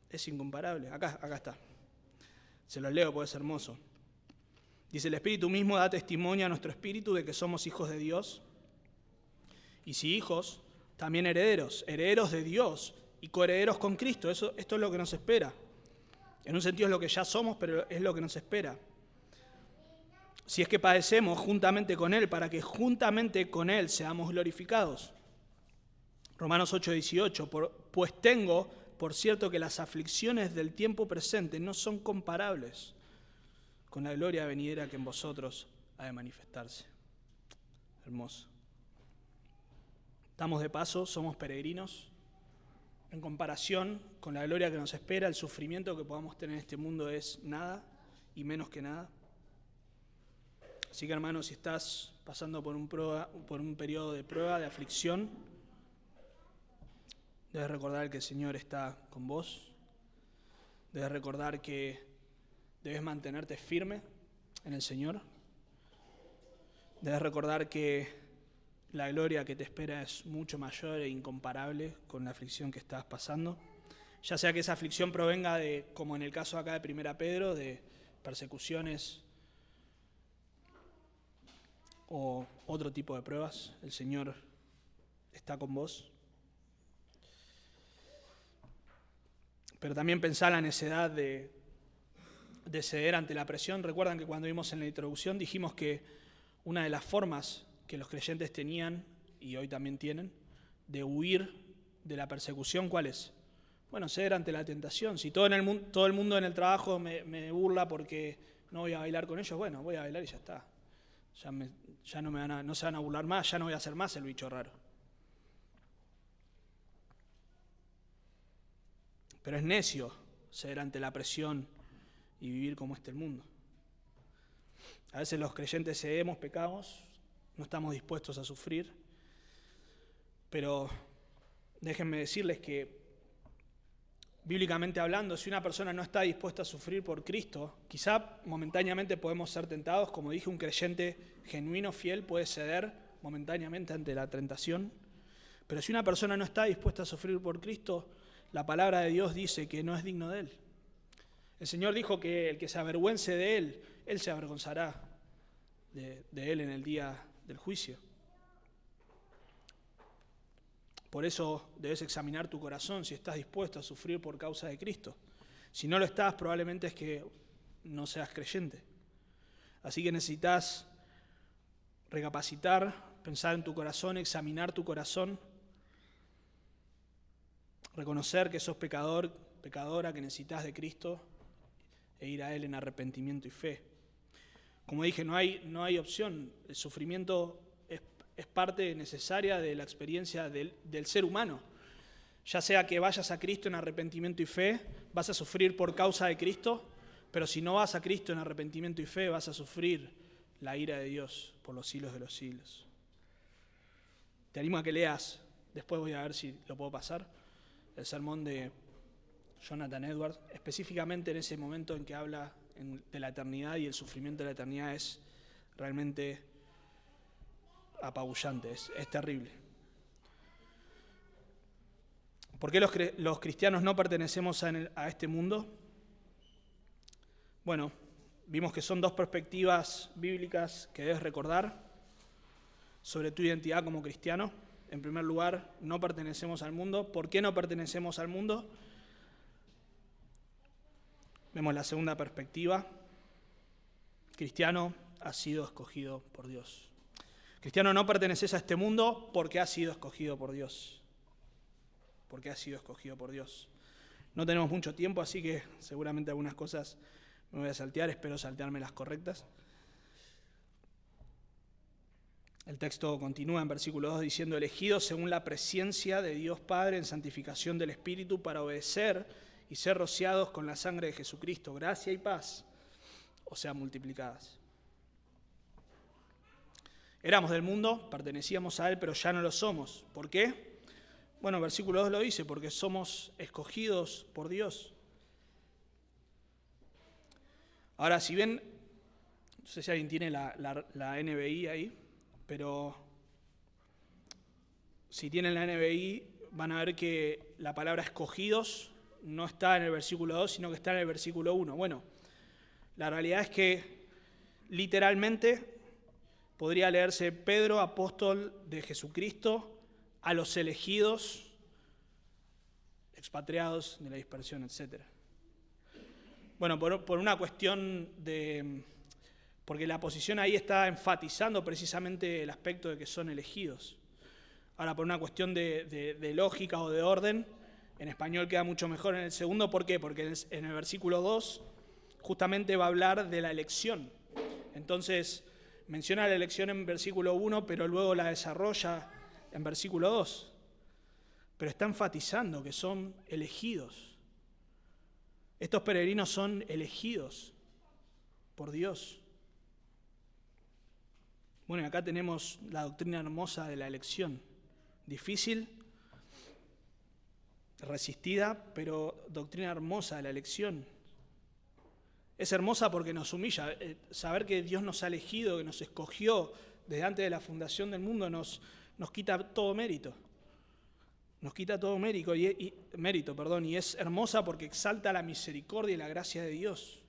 es incomparable. Acá está. Se los leo porque es hermoso. Dice, el Espíritu mismo da testimonio a nuestro espíritu de que somos hijos de Dios. Y si hijos, también herederos de Dios y coherederos con Cristo. Esto es lo que nos espera. En un sentido es lo que ya somos, pero es lo que nos espera. Si es que padecemos juntamente con Él, para que juntamente con Él seamos glorificados. Romanos 8:18, pues tengo por cierto que las aflicciones del tiempo presente no son comparables con la gloria venidera que en vosotros ha de manifestarse. Hermoso. Estamos de paso, somos peregrinos. En comparación con la gloria que nos espera, el sufrimiento que podamos tener en este mundo es nada y menos que nada. Así que, hermanos, si estás pasando por un periodo de prueba, de aflicción, debes recordar que el Señor está con vos. Debes recordar que debes mantenerte firme en el Señor. Debes recordar que la gloria que te espera es mucho mayor e incomparable con la aflicción que estás pasando. Ya sea que esa aflicción provenga de, como en el caso acá de 1 Pedro, de persecuciones o otro tipo de pruebas, el Señor está con vos. Pero también pensá la necedad de ceder ante la presión. Recuerdan que cuando vimos en la introducción dijimos que una de las formas que los creyentes tenían, y hoy también tienen, de huir de la persecución, ¿cuál es? Bueno, ceder ante la tentación. Si todo el mundo en el trabajo me burla porque no voy a bailar con ellos, bueno, voy a bailar y ya está. Ya no se van a burlar más, ya no voy a ser más el bicho raro. Pero es necio ceder ante la presión y vivir como el mundo. A veces los creyentes cedemos, pecamos, no estamos dispuestos a sufrir, pero déjenme decirles que bíblicamente hablando, si una persona no está dispuesta a sufrir por Cristo, quizá momentáneamente podemos ser tentados. Como dije, un creyente genuino, fiel, puede ceder momentáneamente ante la tentación. Pero si una persona no está dispuesta a sufrir por Cristo, la palabra de Dios dice que no es digno de Él. El Señor dijo que el que se avergüence de Él, Él se avergonzará de Él en el día del juicio. Por eso debes examinar tu corazón si estás dispuesto a sufrir por causa de Cristo. Si no lo estás, probablemente es que no seas creyente. Así que necesitas recapacitar, pensar en tu corazón, examinar tu corazón, reconocer que sos pecador, pecadora, que necesitas de Cristo e ir a Él en arrepentimiento y fe. Como dije, no hay opción. El sufrimiento es parte necesaria de la experiencia del ser humano. Ya sea que vayas a Cristo en arrepentimiento y fe, vas a sufrir por causa de Cristo, pero si no vas a Cristo en arrepentimiento y fe, vas a sufrir la ira de Dios por los siglos de los siglos. Te animo a que leas, después voy a ver si lo puedo pasar, el sermón de Jonathan Edwards, específicamente en ese momento en que habla de la eternidad, y el sufrimiento de la eternidad es realmente apabullante, es terrible. ¿Por qué los cristianos no pertenecemos a este mundo? Bueno, vimos que son dos perspectivas bíblicas que debes recordar sobre tu identidad como cristiano. En primer lugar, no pertenecemos al mundo. ¿Por qué no pertenecemos al mundo? Vemos la segunda perspectiva. Cristiano ha sido escogido por Dios. Cristiano, no perteneces a este mundo porque has sido escogido por Dios. Porque has sido escogido por Dios. No tenemos mucho tiempo, así que seguramente algunas cosas me voy a saltear, espero saltearme las correctas. El texto continúa en versículo 2 diciendo: elegidos según la presciencia de Dios Padre en santificación del Espíritu para obedecer y ser rociados con la sangre de Jesucristo, gracia y paz, o sea, multiplicadas. Éramos del mundo, pertenecíamos a Él, pero ya no lo somos. ¿Por qué? Bueno, versículo 2 lo dice, porque somos escogidos por Dios. Ahora, si bien, no sé si alguien tiene la NBI ahí, pero si tienen la NBI van a ver que la palabra escogidos no está en el versículo 2, sino que está en el versículo 1. Bueno, la realidad es que literalmente podría leerse: Pedro, apóstol de Jesucristo, a los elegidos, expatriados de la dispersión, etc. Bueno, por una cuestión de... porque la posición ahí está enfatizando precisamente el aspecto de que son elegidos. Ahora, por una cuestión de lógica o de orden, en español queda mucho mejor en el segundo. ¿Por qué? Porque en el versículo 2 justamente va a hablar de la elección. Entonces, menciona la elección en versículo 1, pero luego la desarrolla en versículo 2. Pero está enfatizando que son elegidos. Estos peregrinos son elegidos por Dios. Bueno, acá tenemos la doctrina hermosa de la elección. Difícil, resistida, pero doctrina hermosa de la elección. Es hermosa porque nos humilla. Saber que Dios nos ha elegido, que nos escogió desde antes de la fundación del mundo, nos quita todo mérito. Nos quita todo mérito y es hermosa porque exalta la misericordia y la gracia de Dios.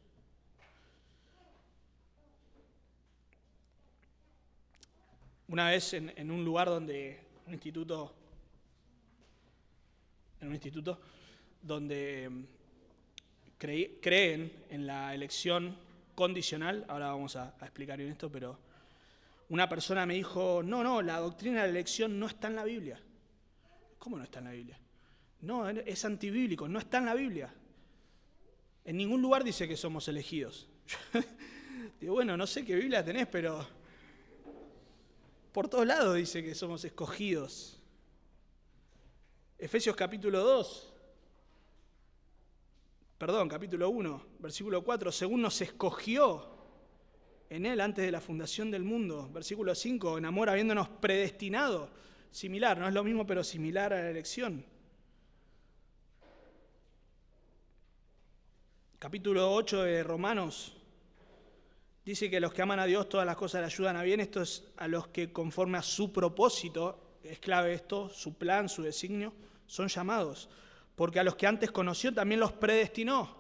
Una vez en un lugar donde, en un instituto donde creen en la elección condicional, ahora vamos a explicar bien esto, pero una persona me dijo: no, la doctrina de la elección no está en la Biblia. ¿Cómo no está en la Biblia? No, es antibíblico, no está en la Biblia. En ningún lugar dice que somos elegidos. Digo, bueno, no sé qué Biblia tenés, pero por todos lados dice que somos escogidos. Efesios capítulo 1, versículo 4, según nos escogió en Él antes de la fundación del mundo. Versículo 5, en amor habiéndonos predestinado. Similar, no es lo mismo, pero similar a la elección. capítulo 8 de Romanos, dice que a los que aman a Dios todas las cosas le ayudan a bien. Esto es a los que conforme a su propósito, es clave esto, su plan, su designio, son llamados. Porque a los que antes conoció también los predestinó.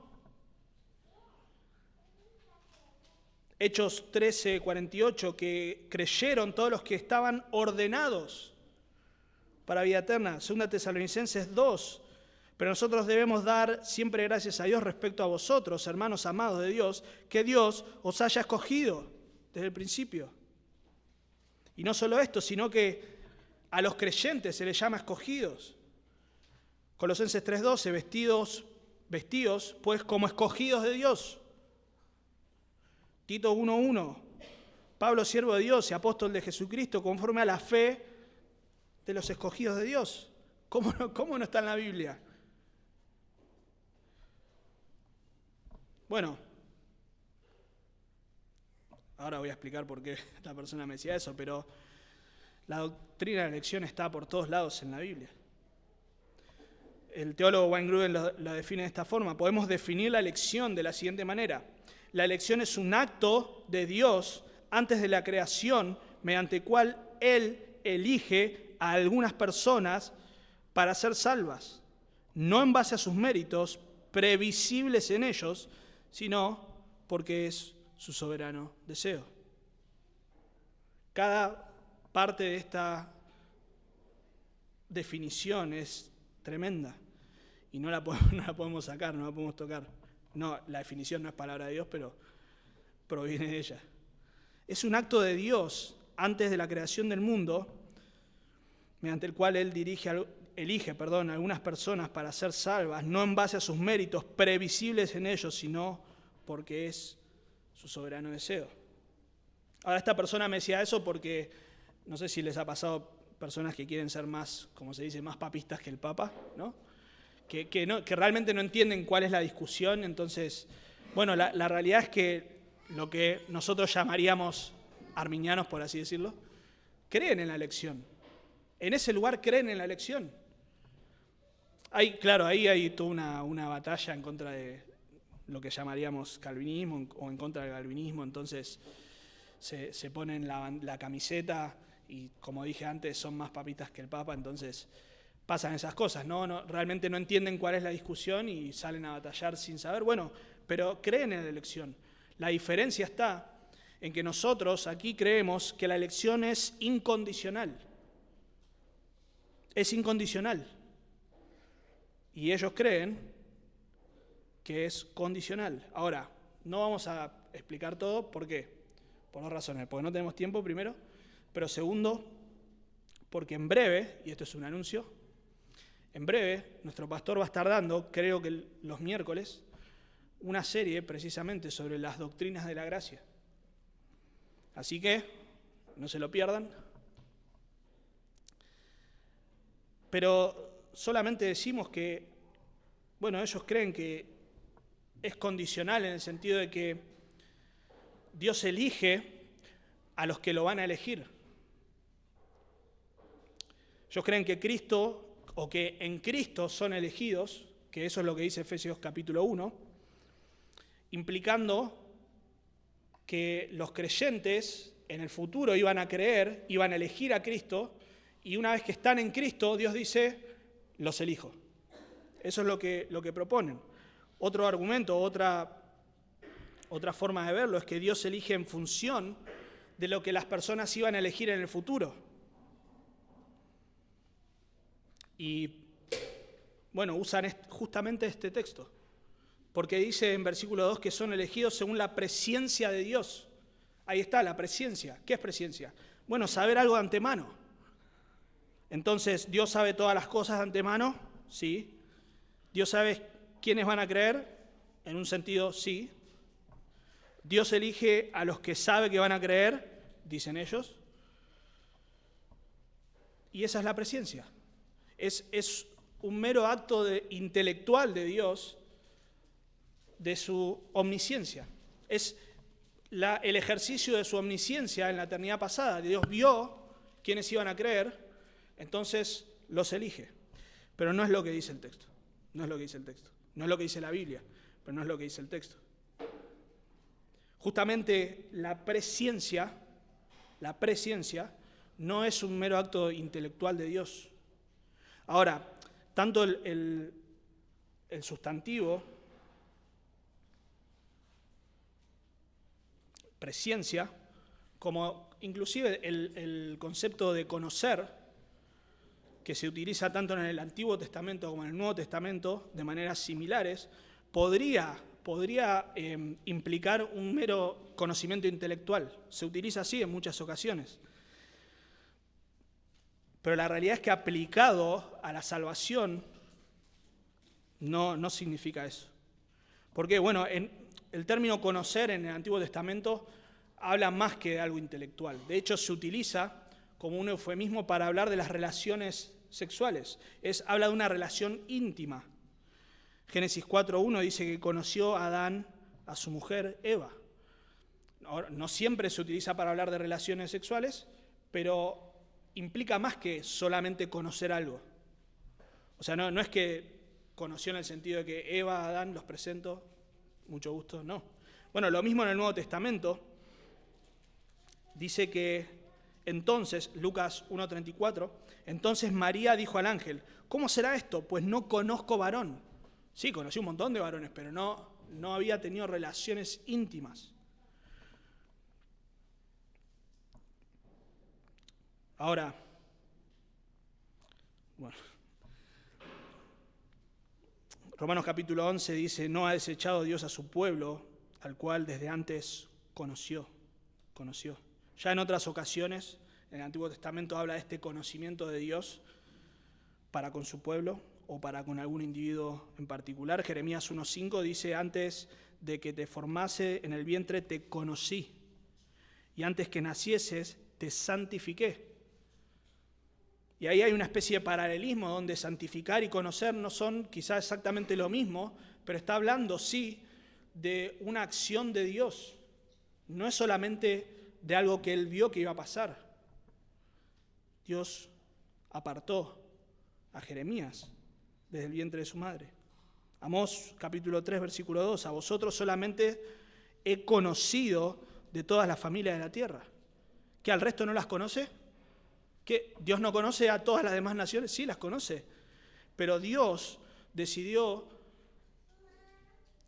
Hechos 13:48, que creyeron todos los que estaban ordenados para vida eterna. 2 Tesalonicenses 2. Pero nosotros debemos dar siempre gracias a Dios respecto a vosotros, hermanos amados de Dios, que Dios os haya escogido desde el principio. Y no solo esto, sino que a los creyentes se les llama escogidos. Colosenses 3:12, vestidos pues como escogidos de Dios. Tito 1:1, Pablo, siervo de Dios y apóstol de Jesucristo, conforme a la fe de los escogidos de Dios. ¿Cómo no está en la Biblia? Bueno, ahora voy a explicar por qué la persona me decía eso, pero la doctrina de la elección está por todos lados en la Biblia. El teólogo Wayne Grudem la define de esta forma. Podemos definir la elección de la siguiente manera. La elección es un acto de Dios antes de la creación, mediante el cual Él elige a algunas personas para ser salvas, no en base a sus méritos previsibles en ellos, sino porque es su soberano deseo. Cada parte de esta definición es tremenda y no la podemos sacar, no la podemos tocar. No, la definición no es palabra de Dios, pero proviene de ella. Es un acto de Dios antes de la creación del mundo, mediante el cual Él elige a algunas personas para ser salvas, no en base a sus méritos previsibles en ellos, sino porque es su soberano deseo. Ahora, esta persona me decía eso porque, no sé si les ha pasado personas que quieren ser más, como se dice, más papistas que el Papa, ¿no? Que realmente no entienden cuál es la discusión. Entonces, bueno, la realidad es que lo que nosotros llamaríamos arminianos, por así decirlo, creen en la elección. En ese lugar creen en la elección. Ahí hay toda una batalla en contra de lo que llamaríamos calvinismo o en contra del calvinismo. Entonces se ponen la camiseta y, como dije antes, son más papistas que el Papa. Entonces pasan esas cosas, ¿no? Realmente no entienden cuál es la discusión y salen a batallar sin saber. Bueno, pero creen en la elección. La diferencia está en que nosotros aquí creemos que la elección es incondicional. Es incondicional. Y ellos creen que es condicional. Ahora, no vamos a explicar todo. ¿Por qué? Por dos razones. Porque no tenemos tiempo, primero. Pero segundo, porque en breve, y esto es un anuncio, en breve nuestro pastor va a estar dando, creo que los miércoles, una serie precisamente sobre las doctrinas de la gracia. Así que no se lo pierdan. Pero solamente decimos que, bueno, ellos creen que es condicional en el sentido de que Dios elige a los que lo van a elegir. Ellos creen que Cristo, o que en Cristo son elegidos, que eso es lo que dice Efesios capítulo 1, implicando que los creyentes en el futuro iban a creer, iban a elegir a Cristo, y una vez que están en Cristo, Dios dice, los elijo. Eso es lo que proponen. Otro argumento, otra forma de verlo, es que Dios elige en función de lo que las personas iban a elegir en el futuro. Y, bueno, usan justamente este texto, porque dice en versículo 2 que son elegidos según la presciencia de Dios. Ahí está, la presciencia. ¿Qué es presciencia? Bueno, saber algo de antemano. Entonces, ¿Dios sabe todas las cosas de antemano? Sí. ¿Dios sabe quiénes van a creer? En un sentido, sí. ¿Dios elige a los que sabe que van a creer? Dicen ellos. Y esa es la presciencia. Es un mero acto intelectual de Dios, de su omnisciencia. Es el ejercicio de su omnisciencia en la eternidad pasada. Dios vio quiénes iban a creer, entonces los elige. Pero no es lo que dice el texto. No es lo que dice el texto. No es lo que dice la Biblia. pero no es lo que dice el texto. Justamente la presciencia no es un mero acto intelectual de Dios. Ahora, tanto el sustantivo, presciencia, como inclusive el concepto de conocer, que se utiliza tanto en el Antiguo Testamento como en el Nuevo Testamento de maneras similares, podría implicar un mero conocimiento intelectual. Se utiliza así en muchas ocasiones. Pero la realidad es que aplicado a la salvación no significa eso. Porque, bueno, el término conocer en el Antiguo Testamento habla más que de algo intelectual. De hecho, se utiliza como un eufemismo para hablar de las relaciones sexuales. Habla de una relación íntima. Génesis 4:1 dice que conoció a Adán a su mujer Eva. No siempre se utiliza para hablar de relaciones sexuales, pero implica más que solamente conocer algo. O sea, no es que conoció en el sentido de que Eva, Adán, los presento, mucho gusto, no. Bueno, lo mismo en el Nuevo Testamento. Dice que entonces, Lucas 1:34, entonces María dijo al ángel, ¿cómo será esto? Pues no conozco varón. Sí, conocí un montón de varones, pero no había tenido relaciones íntimas. Ahora, bueno, Romanos capítulo 11 dice, no ha desechado Dios a su pueblo, al cual desde antes conoció. Ya en otras ocasiones, en el Antiguo Testamento habla de este conocimiento de Dios para con su pueblo o para con algún individuo en particular. Jeremías 1:5 dice, antes de que te formase en el vientre te conocí, y antes que nacieses te santifiqué. Y ahí hay una especie de paralelismo donde santificar y conocer no son quizás exactamente lo mismo, pero está hablando, sí, de una acción de Dios. No es solamente de algo que él vio que iba a pasar. Dios apartó a Jeremías desde el vientre de su madre. Amós capítulo 3, versículo 2, a vosotros solamente he conocido de todas las familias de la tierra. ¿Que al resto no las conoce? ¿Que Dios no conoce a todas las demás naciones? Sí, las conoce. Pero Dios decidió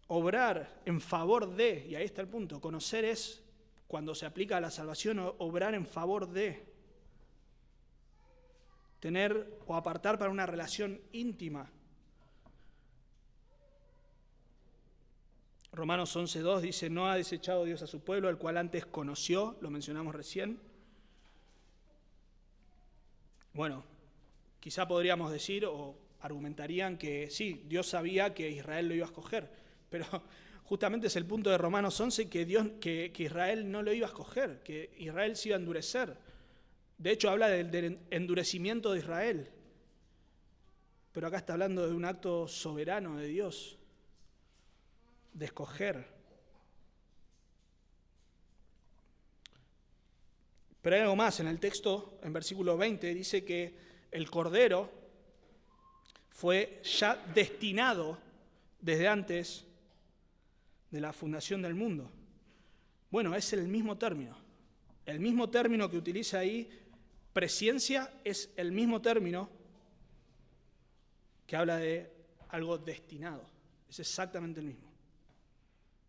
obrar en favor de, y ahí está el punto, conocer es, cuando se aplica a la salvación, obrar en favor de, tener o apartar para una relación íntima. Romanos 11:2 dice, no ha desechado Dios a su pueblo, el cual antes conoció, lo mencionamos recién. Bueno, quizá podríamos decir o argumentarían que sí, Dios sabía que Israel lo iba a escoger, pero justamente es el punto de Romanos 11 que Israel no lo iba a escoger, que Israel se iba a endurecer. De hecho, habla del endurecimiento de Israel, pero acá está hablando de un acto soberano de Dios, de escoger. Pero hay algo más, en el texto, en versículo 20, dice que el Cordero fue ya destinado desde antes de la fundación del mundo. Bueno, es el mismo término. El mismo término que utiliza ahí, presciencia, es el mismo término que habla de algo destinado. Es exactamente el mismo.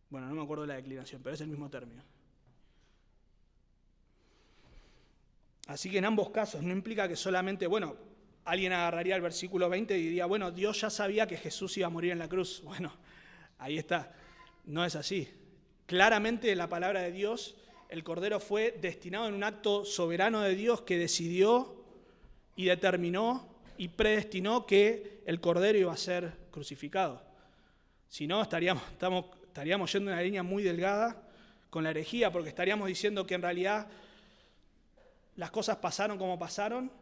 Bueno, no me acuerdo de la declinación, pero es el mismo término. Así que en ambos casos no implica que solamente, bueno, alguien agarraría el versículo 20 y diría, bueno, Dios ya sabía que Jesús iba a morir en la cruz. Bueno, ahí está. No es así. Claramente en la palabra de Dios, el Cordero fue destinado en un acto soberano de Dios que decidió y determinó y predestinó que el Cordero iba a ser crucificado. Si no, estaríamos yendo en una línea muy delgada con la herejía, porque estaríamos diciendo que en realidad las cosas pasaron como pasaron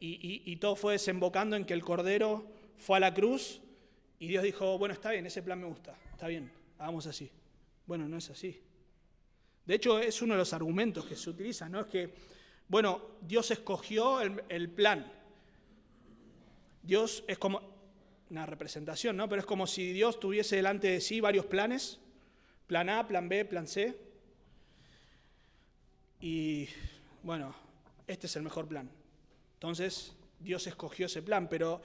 y todo fue desembocando en que el Cordero fue a la cruz y Dios dijo, bueno, está bien, ese plan me gusta, está bien, hagamos así. Bueno, no es así. De hecho, es uno de los argumentos que se utilizan, ¿no? Es que, bueno, Dios escogió el plan. Dios es como, una representación, ¿no? Pero es como si Dios tuviese delante de sí varios planes, plan A, plan B, plan C. Y bueno, este es el mejor plan. Entonces, Dios escogió ese plan, pero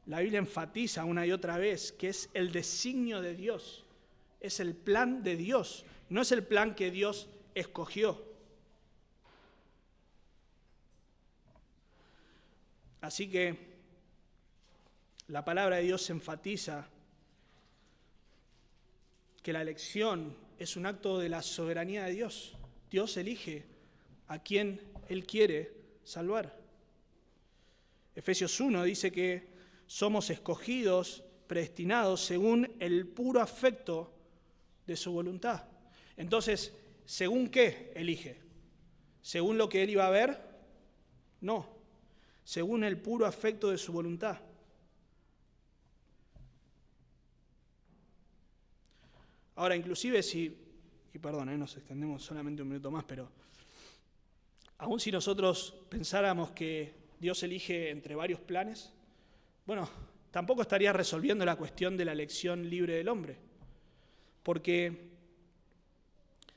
la Biblia enfatiza una y otra vez que es el designio de Dios, es el plan de Dios, no es el plan que Dios escogió. Así que la palabra de Dios enfatiza que la elección es un acto de la soberanía de Dios. Dios elige a quien Él quiere salvar. Efesios 1 dice que somos escogidos, predestinados, según el puro afecto de su voluntad. Entonces, ¿según qué elige? ¿Según lo que Él iba a ver? No, según el puro afecto de su voluntad. Ahora, inclusive y perdón, nos extendemos solamente un minuto más, pero aun si nosotros pensáramos que Dios elige entre varios planes, bueno, tampoco estaría resolviendo la cuestión de la elección libre del hombre. Porque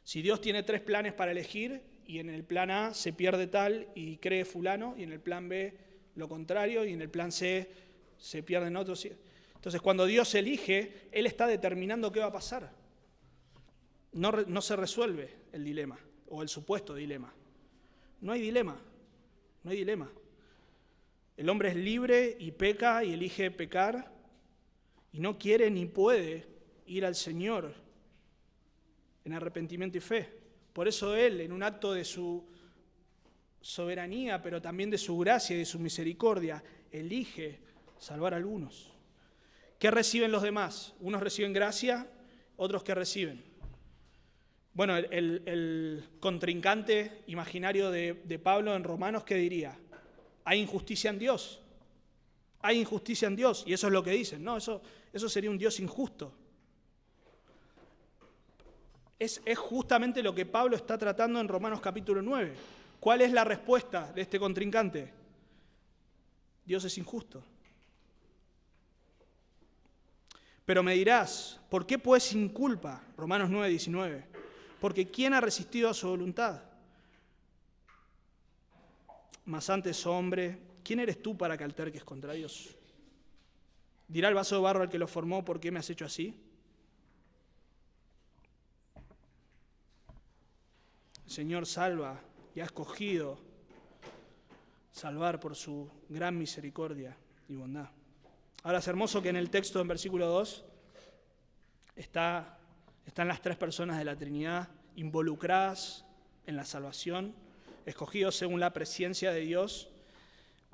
si Dios tiene 3 planes para elegir, y en el plan A se pierde tal y cree fulano, y en el plan B lo contrario, y en el plan C se pierden otros. Entonces, cuando Dios elige, Él está determinando qué va a pasar. No se resuelve el dilema, o el supuesto dilema. No hay dilema, no hay dilema. El hombre es libre y peca y elige pecar, y no quiere ni puede ir al Señor en arrepentimiento y fe. Por eso Él, en un acto de su soberanía, pero también de su gracia y de su misericordia, elige salvar a algunos. ¿Qué reciben los demás? Unos reciben gracia, otros ¿qué reciben? Bueno, el contrincante imaginario de Pablo en Romanos, ¿qué diría? Hay injusticia en Dios. Hay injusticia en Dios. Y eso es lo que dicen. No, eso sería un Dios injusto. Es justamente lo que Pablo está tratando en Romanos capítulo 9. ¿Cuál es la respuesta de este contrincante? Dios es injusto. Pero me dirás, ¿por qué pues sin culpa? Romanos 9, 19. Porque ¿quién ha resistido a su voluntad? Mas antes, hombre, ¿quién eres tú para que alterques contra Dios? ¿Dirá el vaso de barro al que lo formó, ¿por qué me has hecho así? El Señor salva y ha escogido salvar por su gran misericordia y bondad. Ahora es hermoso que en el texto, en versículo 2, están las 3 personas de la Trinidad involucradas en la salvación, escogidos según la presciencia de Dios,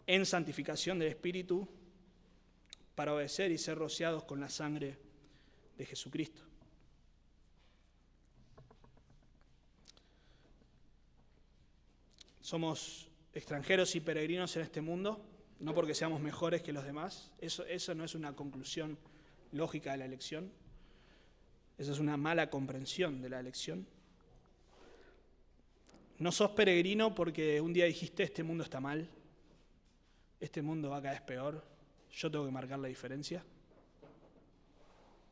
en santificación del Espíritu, para obedecer y ser rociados con la sangre de Jesucristo. Somos extranjeros y peregrinos en este mundo, no porque seamos mejores que los demás. Eso no es una conclusión lógica de la elección. Esa es una mala comprensión de la elección. No sos peregrino porque un día dijiste, este mundo está mal, este mundo va cada vez peor, yo tengo que marcar la diferencia,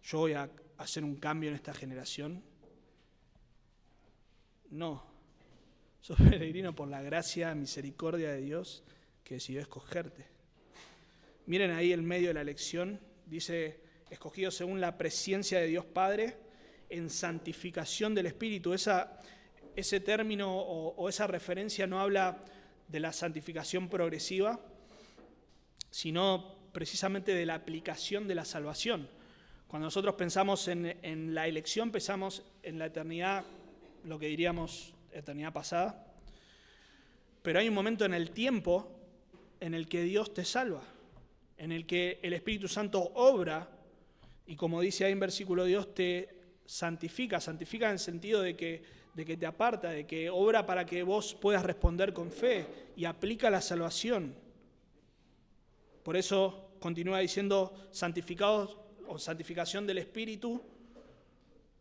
yo voy a hacer un cambio en esta generación. No, sos peregrino por la gracia, misericordia de Dios que decidió escogerte. Miren ahí el medio de la elección, dice, escogido según la presciencia de Dios Padre, en santificación del Espíritu. Ese término o esa referencia no habla de la santificación progresiva, sino precisamente de la aplicación de la salvación. Cuando nosotros pensamos en la elección, pensamos en la eternidad, lo que diríamos eternidad pasada, pero hay un momento en el tiempo en el que Dios te salva, en el que el Espíritu Santo obra y, como dice ahí en versículo 2, te santifica en el sentido de que te aparta, de que obra para que vos puedas responder con fe y aplica la salvación. Por eso continúa diciendo santificados o santificación del Espíritu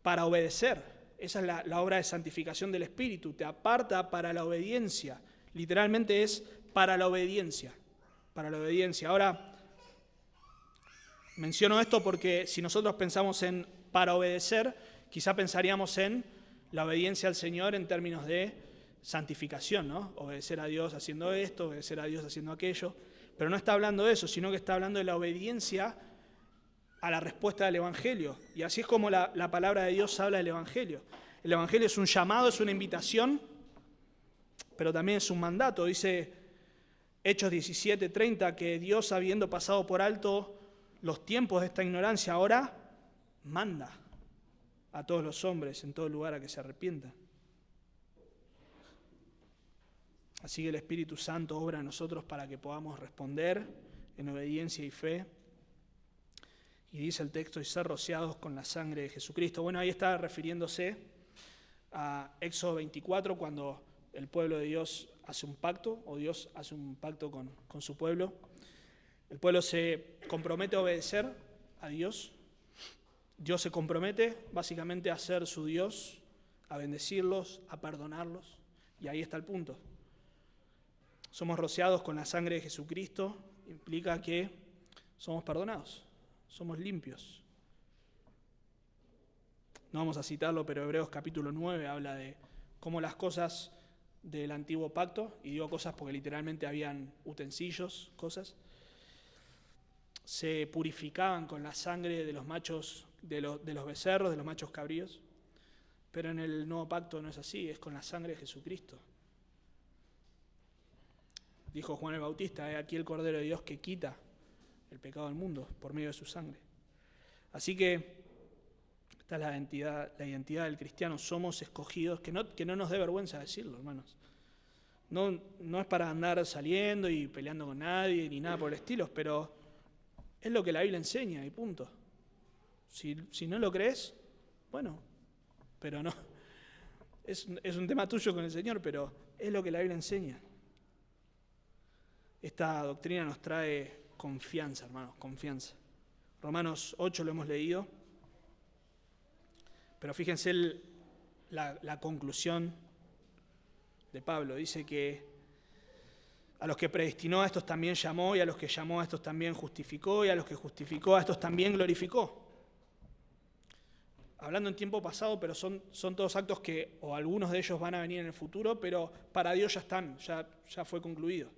para obedecer. Esa es la obra de santificación del Espíritu, te aparta para la obediencia. Literalmente es para la obediencia, para la obediencia. Ahora, Menciono esto porque si nosotros pensamos en para obedecer, quizá pensaríamos en la obediencia al Señor en términos de santificación, ¿no? Obedecer a Dios haciendo esto, obedecer a Dios haciendo aquello. Pero no está hablando de eso, sino que está hablando de la obediencia a la respuesta del Evangelio. Y así es como la palabra de Dios habla del Evangelio. El Evangelio es un llamado, es una invitación, pero también es un mandato. Dice Hechos 17:30 que Dios, habiendo pasado por alto los tiempos de esta ignorancia, ahora manda a todos los hombres en todo lugar a que se arrepientan. Así que el Espíritu Santo obra en nosotros para que podamos responder en obediencia y fe. Y dice el texto, y ser rociados con la sangre de Jesucristo. Bueno, ahí está refiriéndose a Éxodo 24, cuando el pueblo de Dios hace un pacto, o Dios hace un pacto con su pueblo. El pueblo se compromete a obedecer a Dios. Dios se compromete básicamente a ser su Dios, a bendecirlos, a perdonarlos. Y ahí está el punto. Somos rociados con la sangre de Jesucristo, implica que somos perdonados, somos limpios. No vamos a citarlo, pero Hebreos capítulo 9 habla de cómo las cosas del antiguo pacto, y digo cosas porque literalmente habían utensilios, cosas, se purificaban con la sangre de los machos, de los becerros, de los machos cabríos, pero en el nuevo pacto no es así, es con la sangre de Jesucristo. Dijo Juan el Bautista, he aquí el Cordero de Dios que quita el pecado del mundo por medio de su sangre. Así que esta es la identidad del cristiano, somos escogidos, que no nos dé vergüenza decirlo, hermanos. No es para andar saliendo y peleando con nadie ni nada por el estilo, pero es lo que la Biblia enseña y punto. Si no lo crees, bueno, pero no. Es un tema tuyo con el Señor, pero es lo que la Biblia enseña. Esta doctrina nos trae confianza, hermanos, confianza. Romanos 8 lo hemos leído, pero fíjense la conclusión de Pablo. Dice que a los que predestinó a estos también llamó, y a los que llamó a estos también justificó, y a los que justificó a estos también glorificó. Hablando en tiempo pasado, pero son todos actos que, o algunos de ellos van a venir en el futuro, pero para Dios ya están, ya fue concluido.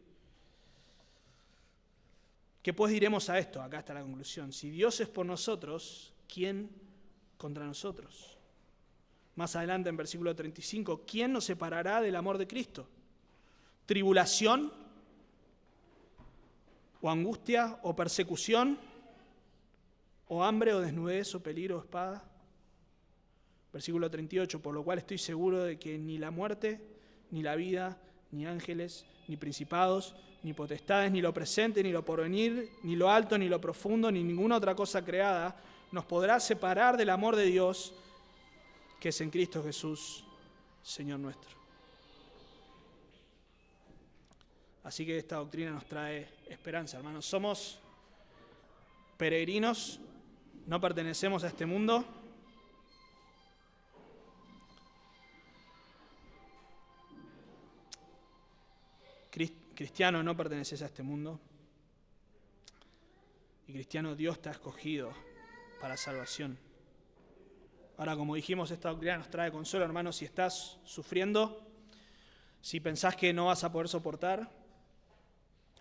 ¿Qué pues diremos a esto? Acá está la conclusión. Si Dios es por nosotros, ¿quién contra nosotros? Más adelante en versículo 35, ¿quién nos separará del amor de Cristo? ¿Tribulación? ¿O angustia? ¿O persecución? ¿O hambre? ¿O desnudez? ¿O peligro? ¿O espada? Versículo 38, por lo cual estoy seguro de que ni la muerte, ni la vida, ni ángeles, ni principados, ni potestades, ni lo presente, ni lo porvenir, ni lo alto, ni lo profundo, ni ninguna otra cosa creada nos podrá separar del amor de Dios que es en Cristo Jesús, Señor nuestro. Así que esta doctrina nos trae esperanza, hermanos. Somos peregrinos, no pertenecemos a este mundo. Cristiano, no perteneces a este mundo. Y cristiano, Dios te ha escogido para salvación. Ahora, como dijimos, esta doctrina nos trae consuelo, hermanos. Si estás sufriendo, si pensás que no vas a poder soportar,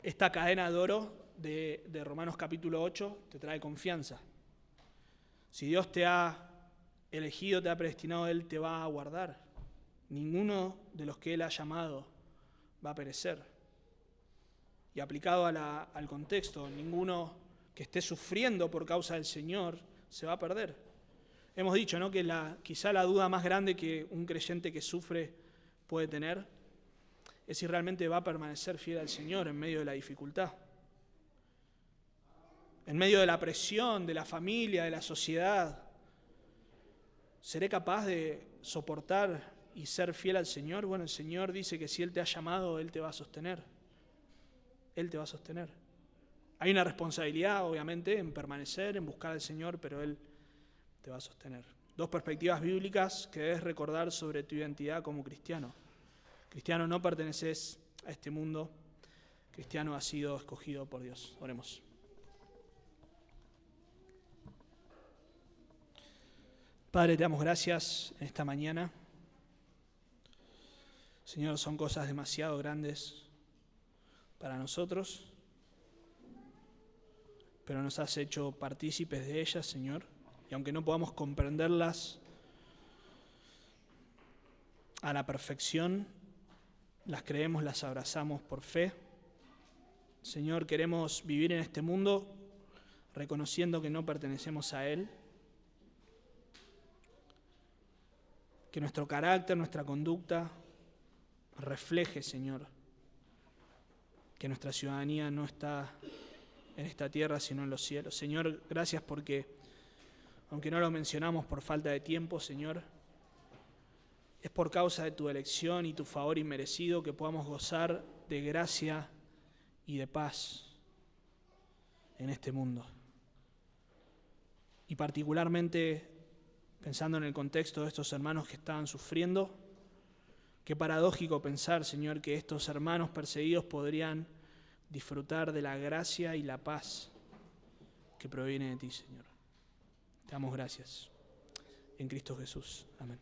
esta cadena de oro de Romanos capítulo 8 te trae confianza. Si Dios te ha elegido, te ha predestinado, Él te va a guardar. Ninguno de los que Él ha llamado va a perecer. Y aplicado al contexto, ninguno que esté sufriendo por causa del Señor se va a perder. Hemos dicho, ¿no?, que quizá la duda más grande que un creyente que sufre puede tener es si realmente va a permanecer fiel al Señor en medio de la dificultad. En medio de la presión, de la familia, de la sociedad. ¿Seré capaz de soportar y ser fiel al Señor? Bueno, el Señor dice que si Él te ha llamado, Él te va a sostener. Él te va a sostener. Hay una responsabilidad, obviamente, en permanecer, en buscar al Señor, pero Él te va a sostener. Dos perspectivas bíblicas que debes recordar sobre tu identidad como cristiano. Cristiano, no perteneces a este mundo. Cristiano, has sido escogido por Dios. Oremos. Padre, te damos gracias en esta mañana. Señor, son cosas demasiado grandes para nosotros, pero nos has hecho partícipes de ellas, Señor, y aunque no podamos comprenderlas a la perfección, las creemos, las abrazamos por fe. Señor, queremos vivir en este mundo reconociendo que no pertenecemos a Él, que nuestro carácter, nuestra conducta refleje, Señor, que nuestra ciudadanía no está en esta tierra, sino en los cielos. Señor, gracias porque, aunque no lo mencionamos por falta de tiempo, Señor, es por causa de tu elección y tu favor inmerecido que podamos gozar de gracia y de paz en este mundo. Y particularmente pensando en el contexto de estos hermanos que estaban sufriendo, qué paradójico pensar, Señor, que estos hermanos perseguidos podrían disfrutar de la gracia y la paz que proviene de ti, Señor. Te damos gracias. En Cristo Jesús. Amén.